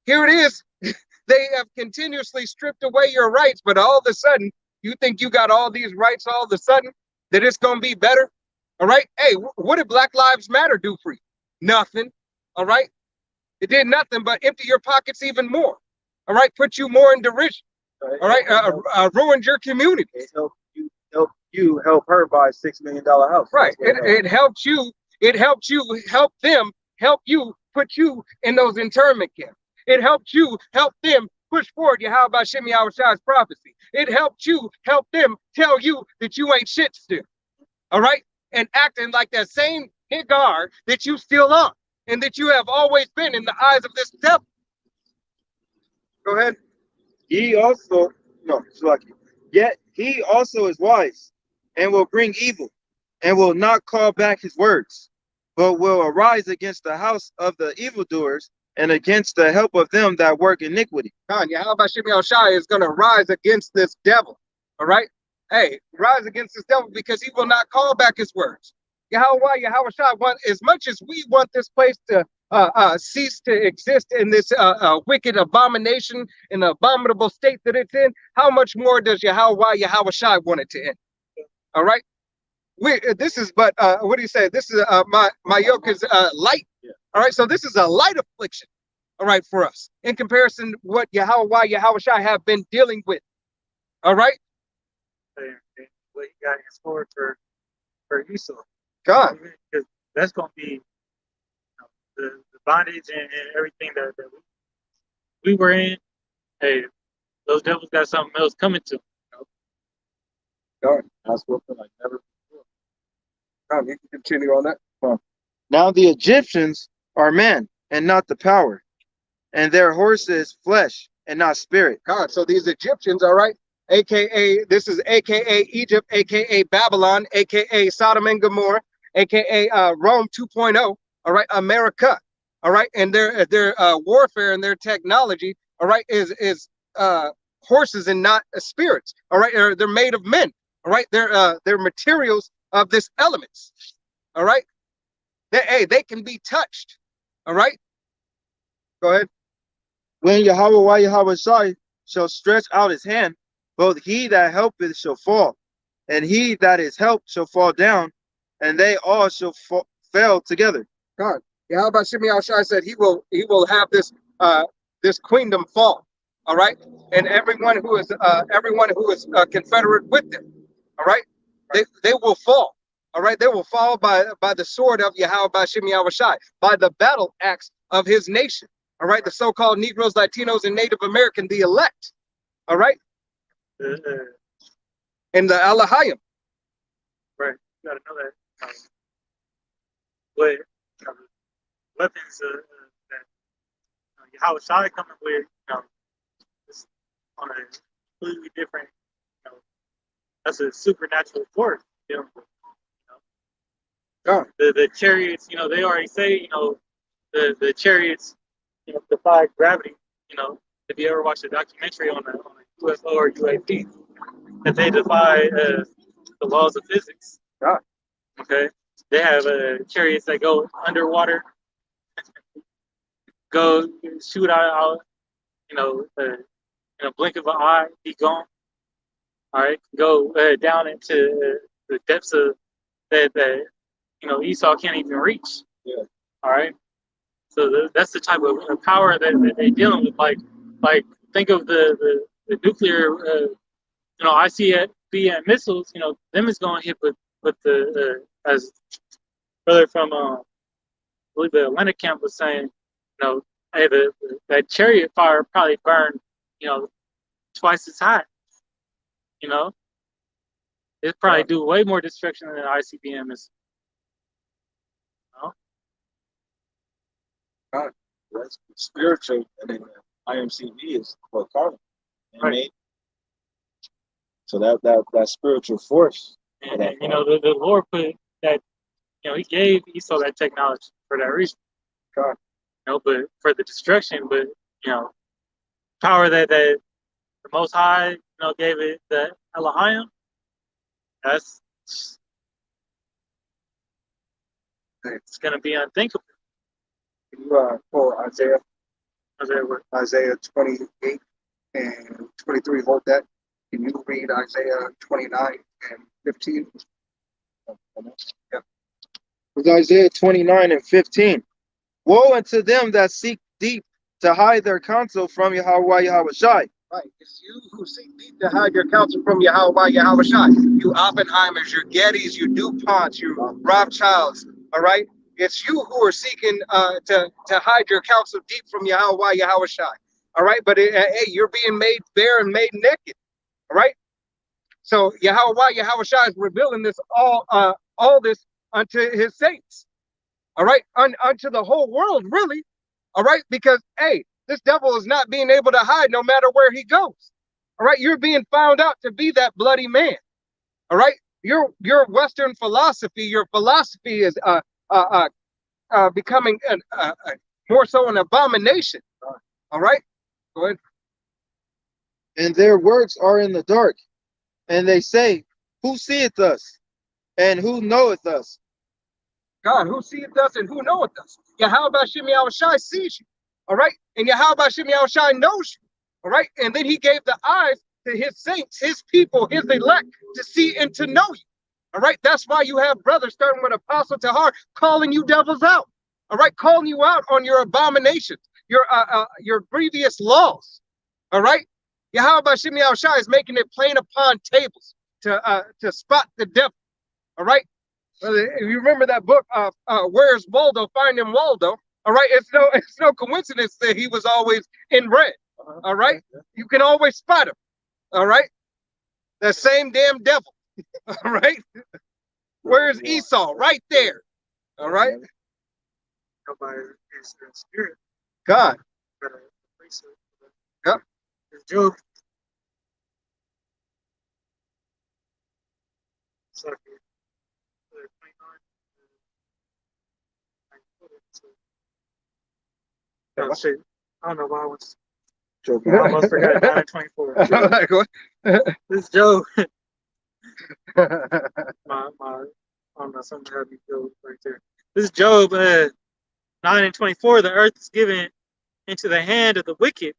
here it is. They have continuously stripped away your rights, but all of a sudden you think you got all these rights all of a sudden that it's gonna be better. All right, hey, what did Black Lives Matter do for you? Nothing. All right. It did nothing but empty your pockets even more. All right, put you more in derision. All right, ruined your community. It help her buy $6 million house. Right. It helped you. It helped you help them. Help you put you in those internment camps. It helped you help them push forward Yahweh Shemi Yahushai's prophecy. It helped you help them tell you that you ain't shit still. All right, and acting like that same Hagar that you still are. And that you have always been in the eyes of this devil. Go ahead. Yet he also is wise, and will bring evil, and will not call back his words, but will arise against the house of the evildoers, and against the help of them that work iniquity. Yahweh Shemi Yahushai is going to rise against this devil. All right? Hey, rise against this devil because he will not call back his words. Yahushai want, as much as we want this place to cease to exist in this wicked abomination and abominable state that it's in, how much more does Yahushai want it to end? All right, this is but what do you say? This is my yoke is light. Yeah. All right, so this is a light affliction. All right, for us in comparison to what Yahushai have been dealing with. All right, what you got in store for Esau. God, because that's going to be the bondage and everything that we were in. Hey, those devils got something else coming to them. God, that's what like never before. God, you can continue on that. Now the Egyptians are men and not the power, and their horses flesh and not spirit. God, so these Egyptians, all right, aka this is aka Egypt, aka Babylon, aka Sodom and Gomorrah, aka Rome 2.0, all right, America, all right, and their warfare and their technology, all right, is horses and not spirits, all right, they're made of men, all right, they're materials of this elements, all right, they can be touched, all right. Go ahead. When Yahweh Shai shall stretch out his hand, both he that helpeth shall fall, and he that is helped shall fall down, and they all shall fail together. God. Yahweh Shimei Shai said he will have this queendom fall. All right. And everyone who is confederate with them. All right. They will fall. All right. They will fall by the sword of Yahweh Shimei Shai, by the battle axe of his nation. All right. The so-called Negroes, Latinos, and Native American, the elect. All right. And the Alahayim. Right. You gotta know that. But weapons that Yahweh Shai coming with, it's on a completely different, that's a supernatural force. The chariots, they already say, the chariots, defy gravity. If you ever watched a documentary on the UFO or UAP, that they defy the laws of physics. Yeah. Okay. They have chariots that go underwater, go shoot out, in a blink of an eye, be gone. All right, go down into the depths of that Esau can't even reach. Yeah. All right. So that's the type of power that they're dealing with. Like think of the nuclear, ICBM missiles. Them is going to hit with the as brother from I believe the Atlanta camp was saying, hey, that chariot fire probably burned, twice as hot. It probably do way more destruction than an ICBM is. That's spiritual, and then IMCB is for carnal. Right. So that spiritual force. And the Lord put that, he gave Esau that technology for that reason. God. But for the destruction, but power that the Most High, gave it the Elohim. It's gonna be unthinkable. Can you pull Isaiah? Isaiah 28 and 23. Hold that. Can you read Isaiah 29 and 15? Yeah. With Isaiah 29 and 15. Woe unto them that seek deep to hide their counsel from Yahweh Shai. Right. It's you who seek deep to hide your counsel from Yahweh Shai. You Oppenheimers, your Gettys, you DuPonts, you Rothschilds. All right. It's you who are seeking to hide your counsel deep from Yahweh Shai. All right. But hey, you're being made bare and made naked. All right. So Yahweh Shai is revealing this all this unto his saints. All right. Unto the whole world, really. All right. Because, hey, this devil is not being able to hide no matter where he goes. All right. You're being found out to be that bloody man. All right. Your Western philosophy, your philosophy is becoming more so an abomination. All right. Go ahead. And their works are in the dark. And they say, who seeth us? And who knoweth us? God, who seeth us and who knoweth us? Yahweh Shimei Shai sees you. All right. And Yahweh Shimei Shai knows you. All right. And then he gave the eyes to his saints, his people, his elect to see and to know you. All right. That's why you have brothers starting with Apostle Tahar calling you devils out. All right. Calling you out on your abominations, your grievous laws. All right. Yahweh Shimei Shai is making it plain upon tables to spot the devil. All right. If you remember that book, Where's Waldo? Finding Waldo. All right. It's no coincidence that he was always in red. All right. You can always spot him. All right. That same damn devil. All right. Where's Esau? Right there. All right. Nobody is the spirit. God. Yep. Job. Sorry. Oh, shit. I don't know why I was joking. I almost forgot 9:24. This is Joe. I don't know, something had me go right there. This is Job 9:24. The earth is given into the hand of the wicked.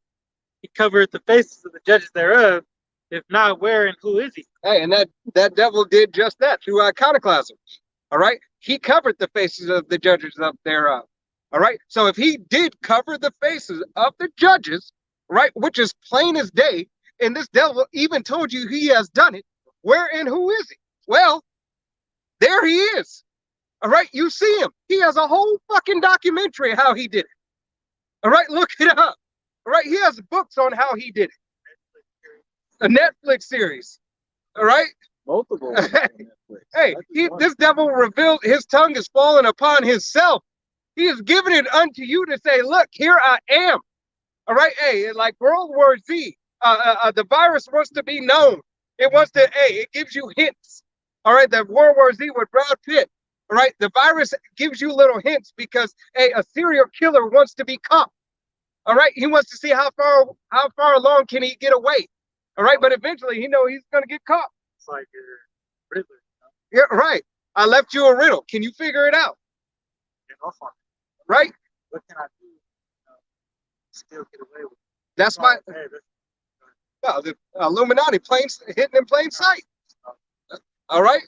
He covered the faces of the judges thereof. If not, where and who is he? Hey, and that devil did just that through iconoclasm. All right, he covered the faces of the judges up thereof. All right, so if he did cover the faces of the judges, right, which is plain as day, and this devil even told you he has done it, where and who is he? Well, there he is. All right, you see him. He has a whole fucking documentary how he did it. All right, look it up. All right, he has books on how he did it. A Netflix series. All right. Multiple. Hey, this devil revealed his tongue is fallen upon himself. He has given it unto you to say, look, here I am. All right. Hey, like World War Z, the virus wants to be known. It wants to, hey, it gives you hints. All right. The World War Z with Brad Pitt. All right. The virus gives you little hints because, hey, a serial killer wants to be caught. All right. He wants to see how far along can he get away. All right. But eventually, he knows he's going to get caught. It's like your Riddler. Yeah, right. I left you a riddle. Can you figure it out? Get off on it. Right? What can I do? Still get away with it. That's my Hey, the Illuminati hidden in plain sight. All right?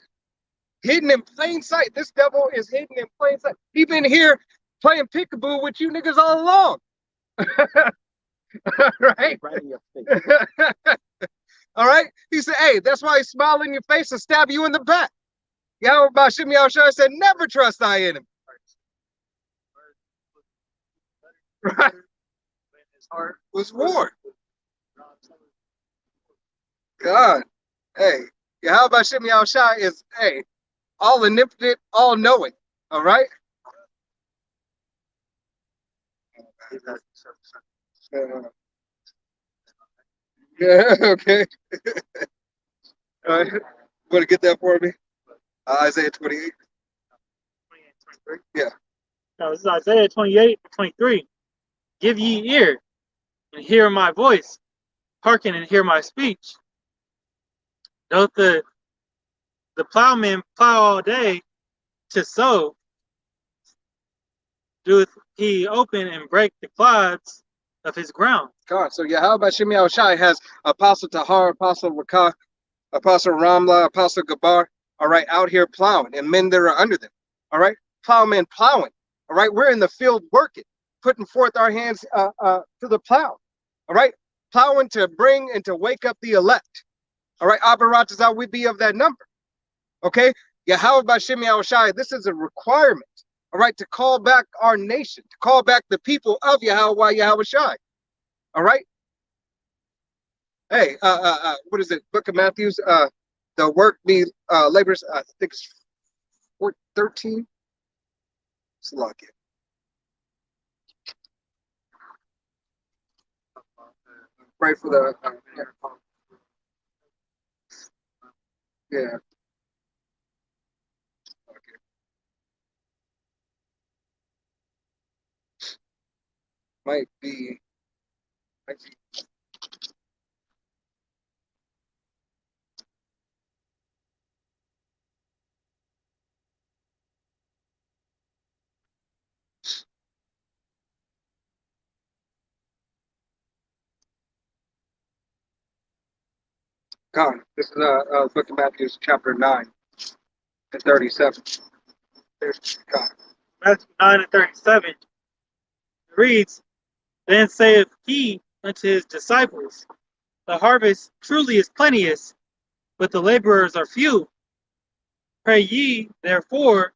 Hidden in plain sight. This devil is hidden in plain sight. He been here playing peekaboo with you niggas all along. Right? Right in your face. All right? He said, hey, that's why he smiled in your face and stab you in the back. Yahweh Bashim Yahushua said, never trust thy enemy. Right? his heart Was war. God. Hey, Yahweh Bashim Yahushua is, hey, all omnipotent, all knowing. All right? Yeah, okay. All right. Want to get that for me? Isaiah 28. 23. Yeah. Now, this is Isaiah 28:23. Give ye ear and hear my voice. Hearken and hear my speech. Doth the plowman plow all day to sow? Doeth he open and break the clods of his ground? God. So Yahweh Bashim Yahushua has Apostle Tahar, Apostle Rakah, Apostle Ramla, Apostle Gabar, all right, out here plowing, and men that are under them. All right, plowmen plowing. All right, we're in the field working, putting forth our hands to the plow. All right, plowing to bring and to wake up the elect. All right, Abaratazah, we be of that number. Okay, Yahweh Bashim Yahushua, this is a requirement. All right, to call back our nation, to call back the people of Yahweh Yahushua. All right. Hey, what is it? Book of Matthews. The work be labors. I think it's 13. It's a lot. Pray for the. Yeah. Okay. Might be. God, this is book of Matthew, chapter 9 and 37. There's God. Matthew 9:37 reads, Then saith he unto his disciples, The harvest truly is plenteous, but the laborers are few. Pray ye, therefore,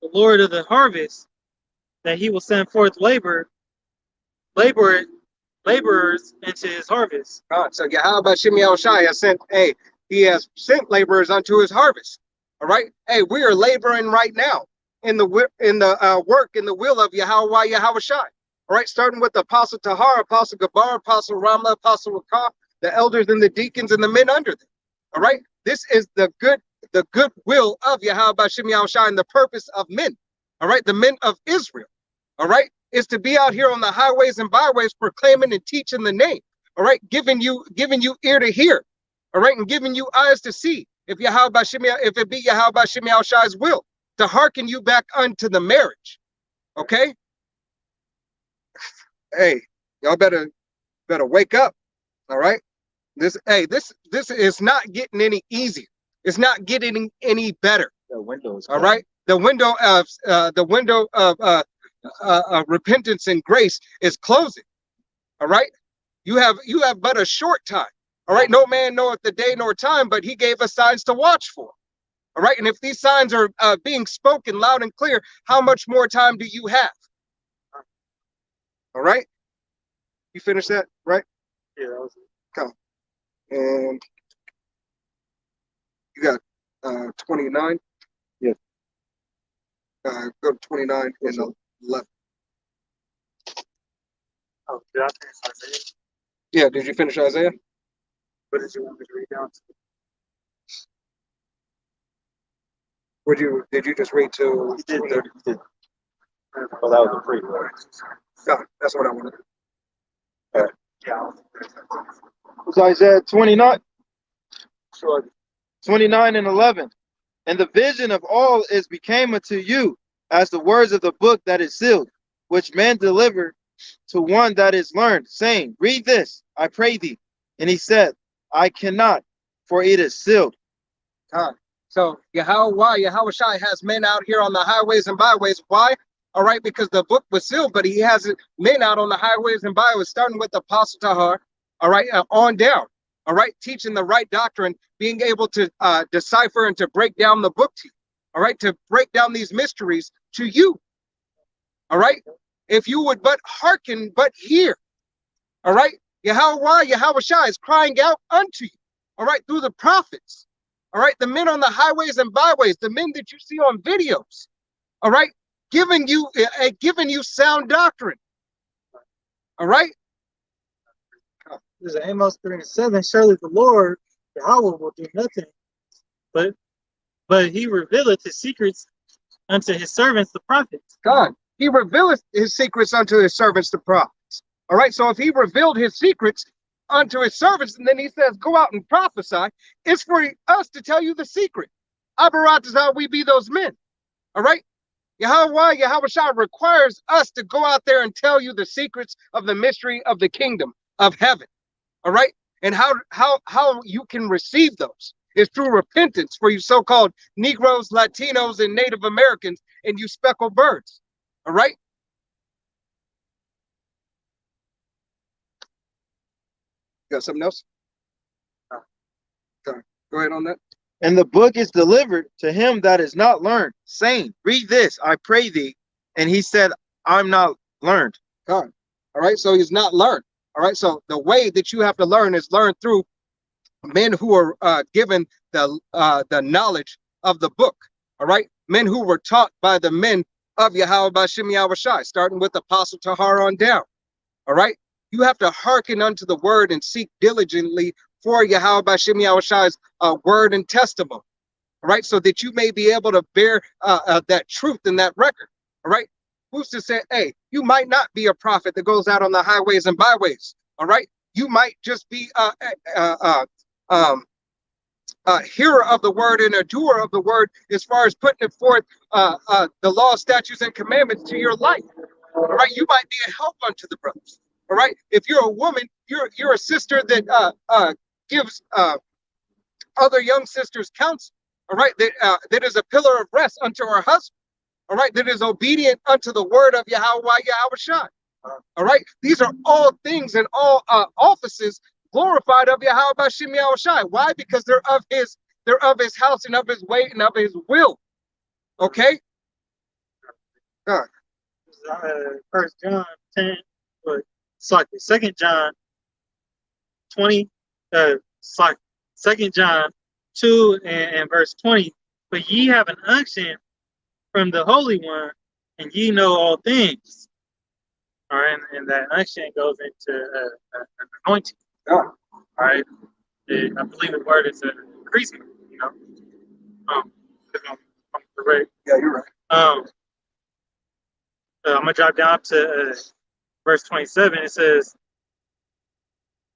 the Lord of the harvest, that he will send forth laborers into his harvest. God. So Yahweh Bashim Yahushua has sent, hey, he has sent laborers unto his harvest. All right. Hey, we are laboring right now in the work in the will of Yahweh Yahushua. All right, starting with the Apostle Tahar, Apostle Gabar, Apostle Ramla, Apostle Rakah, the elders and the deacons and the men under them. All right, this is the good will of Yahweh Bashim Yahushua and the purpose of men. All right, the men of Israel. All right, is to be out here on the highways and byways proclaiming and teaching the name. All right, giving you ear to hear. All right, and giving you eyes to see. If it be Yahweh Bashim Yahushua's will to hearken you back unto the marriage. Okay. Hey, y'all better wake up. All right. This is not getting any easier. It's not getting any better. The window is All right. The window of repentance and grace is closing. All right. You have but a short time. All right. No man knoweth the day nor time, but he gave us signs to watch for. All right. And if these signs are being spoken loud and clear, how much more time do you have? All right. You finished that, right? Yeah, that was Come. And you got 29. Yeah. Go to 29 and 11. oh, did I finish Isaiah? Yeah. Did you finish Isaiah? What did you want me to read down to? Did you just read to? He did 30. He did. Oh, that was a free. Yeah, that's what I wanted. Yeah. So Isaiah 29, Sure. 29 and 11. And the vision of all is became unto you as the words of the book that is sealed, which men deliver to one that is learned, saying, read this, I pray thee. And he said, I cannot, for it is sealed. So Yahweh Shai has men out here on the highways and byways. Why? All right, because the book was sealed, but he has men out on the highways and byways, starting with Apostle Tahar, all right, on down, all right, teaching the right doctrine, being able to decipher and to break down the book to you, all right, to break down these mysteries to you, all right, if you would but hearken, but hear, all right, Yahweh Shai is crying out unto you, all right, through the prophets, all right, the men on the highways and byways, the men that you see on videos, all right, giving you sound doctrine. All right. There's an Amos 3:7. Surely the Lord, Yahweh, will do nothing, but he revealeth his secrets unto his servants, the prophets. God, he revealeth his secrets unto his servants, the prophets. All right. So if he revealed his secrets unto his servants, and then he says, go out and prophesy, it's for us to tell you the secret. Abarat is how we be those men. All right. Yahweh Shai requires us to go out there and tell you the secrets of the mystery of the kingdom of heaven. All right. And how you can receive those is through repentance for you so-called Negroes, Latinos, and Native Americans, and you speckled birds. All right. You got something else? Go ahead on that. And the book is delivered to him that is not learned, saying, read this, I pray thee. And he said, I'm not learned. God. All right. So he's not learned. All right. So the way that you have to learn is learn through men who are given the knowledge of the book. All right. Men who were taught by the men of Yahweh Bashim Yahweh Shai, starting with Apostle Tahar on down. All right. You have to hearken unto the word and seek diligently for Yahweh Bashim Yahweh Shai's word and testimony. All right. So that you may be able to bear that truth in that record. All right. Who's to say, hey, you might not be a prophet that goes out on the highways and byways. All right. You might just be a hearer of the word and a doer of the word as far as putting it forth the law, statutes, and commandments to your life. All right. You might be a help unto the brothers. All right. If you're a woman, you're a sister that gives other young sisters counsel. All right. That is a pillar of rest unto her husband. All right. That is obedient unto the word of Yahweh Shai. All right. These are all things and all offices glorified of Yahweh Bashim Yahweh Shai. Why? Because they're of his house and of his way and of his will. Okay. First John 10, but Second John 20, Second John 2 and verse 20. But ye have an unction from the Holy One, and ye know all things. All right, and that unction goes into an anointing. Yeah. All right, I believe the word is increasing. You know, if I'm correct. Yeah, you're right. I'm gonna drop down to verse 27. It says,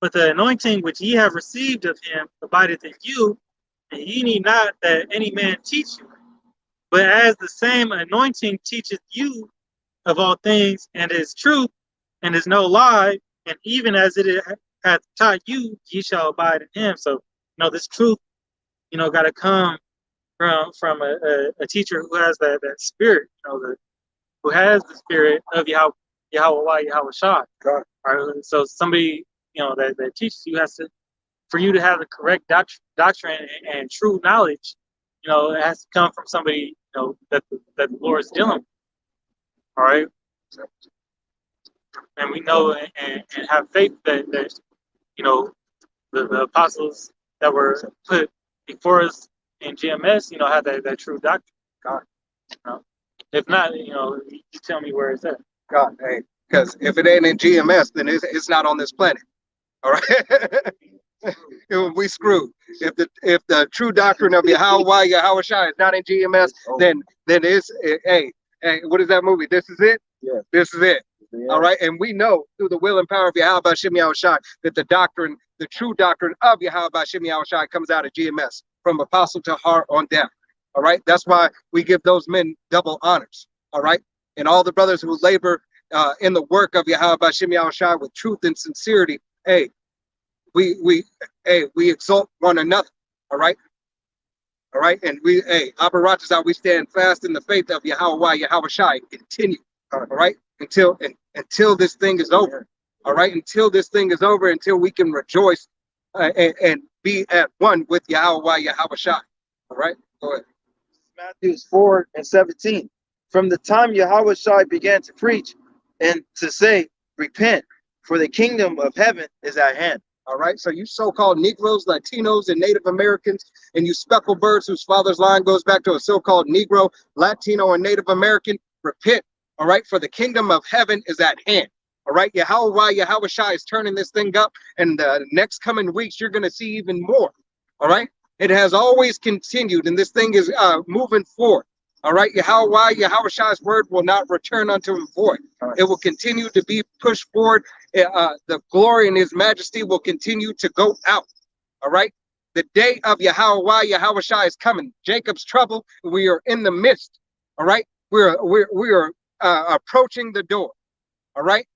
"But the anointing which ye have received of him abideth in you, and ye need not that any man teach you. But as the same anointing teacheth you of all things, and is truth, and is no lie, and even as it hath taught you, ye shall abide in him. So, this truth, got to come from a teacher who has that spirit, who has the spirit of Yahweh Yahweh Shai. God. Right? So somebody, that teaches you for you to have the correct doctrine and true knowledge, it has to come from somebody, that the Lord is dealing with. All right. And we know and have faith that the apostles that were put before us in GMS, have that true doctrine. God. If not, you tell me where it's at. God, hey, because if it ain't in GMS, then it's not on this planet. All right. We screwed. If the true doctrine of Yahweh Shai is not in GMS, then it's hey, what is that movie? This is it. Yeah. This is it. Yeah. All right. And we know through the will and power of Yahweh Hashem Yahweh Shai that the true doctrine of Yahweh Hashem Yahweh Shai comes out of GMS from apostle to heart on down. All right. That's why we give those men double honors. All right. And all the brothers who labor in the work of Yahweh Hashem Yahweh Shai with truth and sincerity. Hey, we exalt one another. All right. All right. And Abaratazah, we stand fast in the faith of Yahweh Shai. Continue. All right. Until this thing is over. All right. Until this thing is over, until we can rejoice and be at one with Yahweh Shai. All right. Go ahead. Matthew 4:17. From the time Yahweh Shai began to preach and to say, repent, for the kingdom of heaven is at hand. All right. So you so-called Negroes, Latinos, and Native Americans, and you speckled birds whose father's line goes back to a so-called Negro, Latino, and Native American, repent. All right. For the kingdom of heaven is at hand. All right. Yahweh Shai is turning this thing up. And the next coming weeks, you're going to see even more. All right. It has always continued, and this thing is moving forward. All right. Yahweh Shai's word will not return unto him void. It will continue to be pushed forward. The glory and his majesty will continue to go out. All right. The day of Yahweh Shai is coming. Jacob's trouble. We are in the midst. All right. We are approaching the door. All right.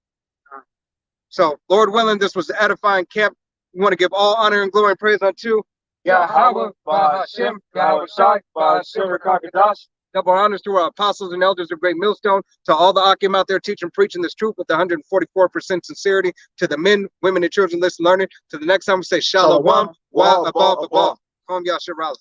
So, Lord willing, this was the edifying camp. We want to give all honor and glory and praise unto Yahweh, Hashem, Yahweh Shai, Hashem, Rakakadash. Double honors to our apostles and elders of Great Millstone, to all the Akim out there teaching, preaching this truth with 144% sincerity, to the men, women, and children listen, learning. To the next time we say Shalom, wa above. Kom Yasharallah.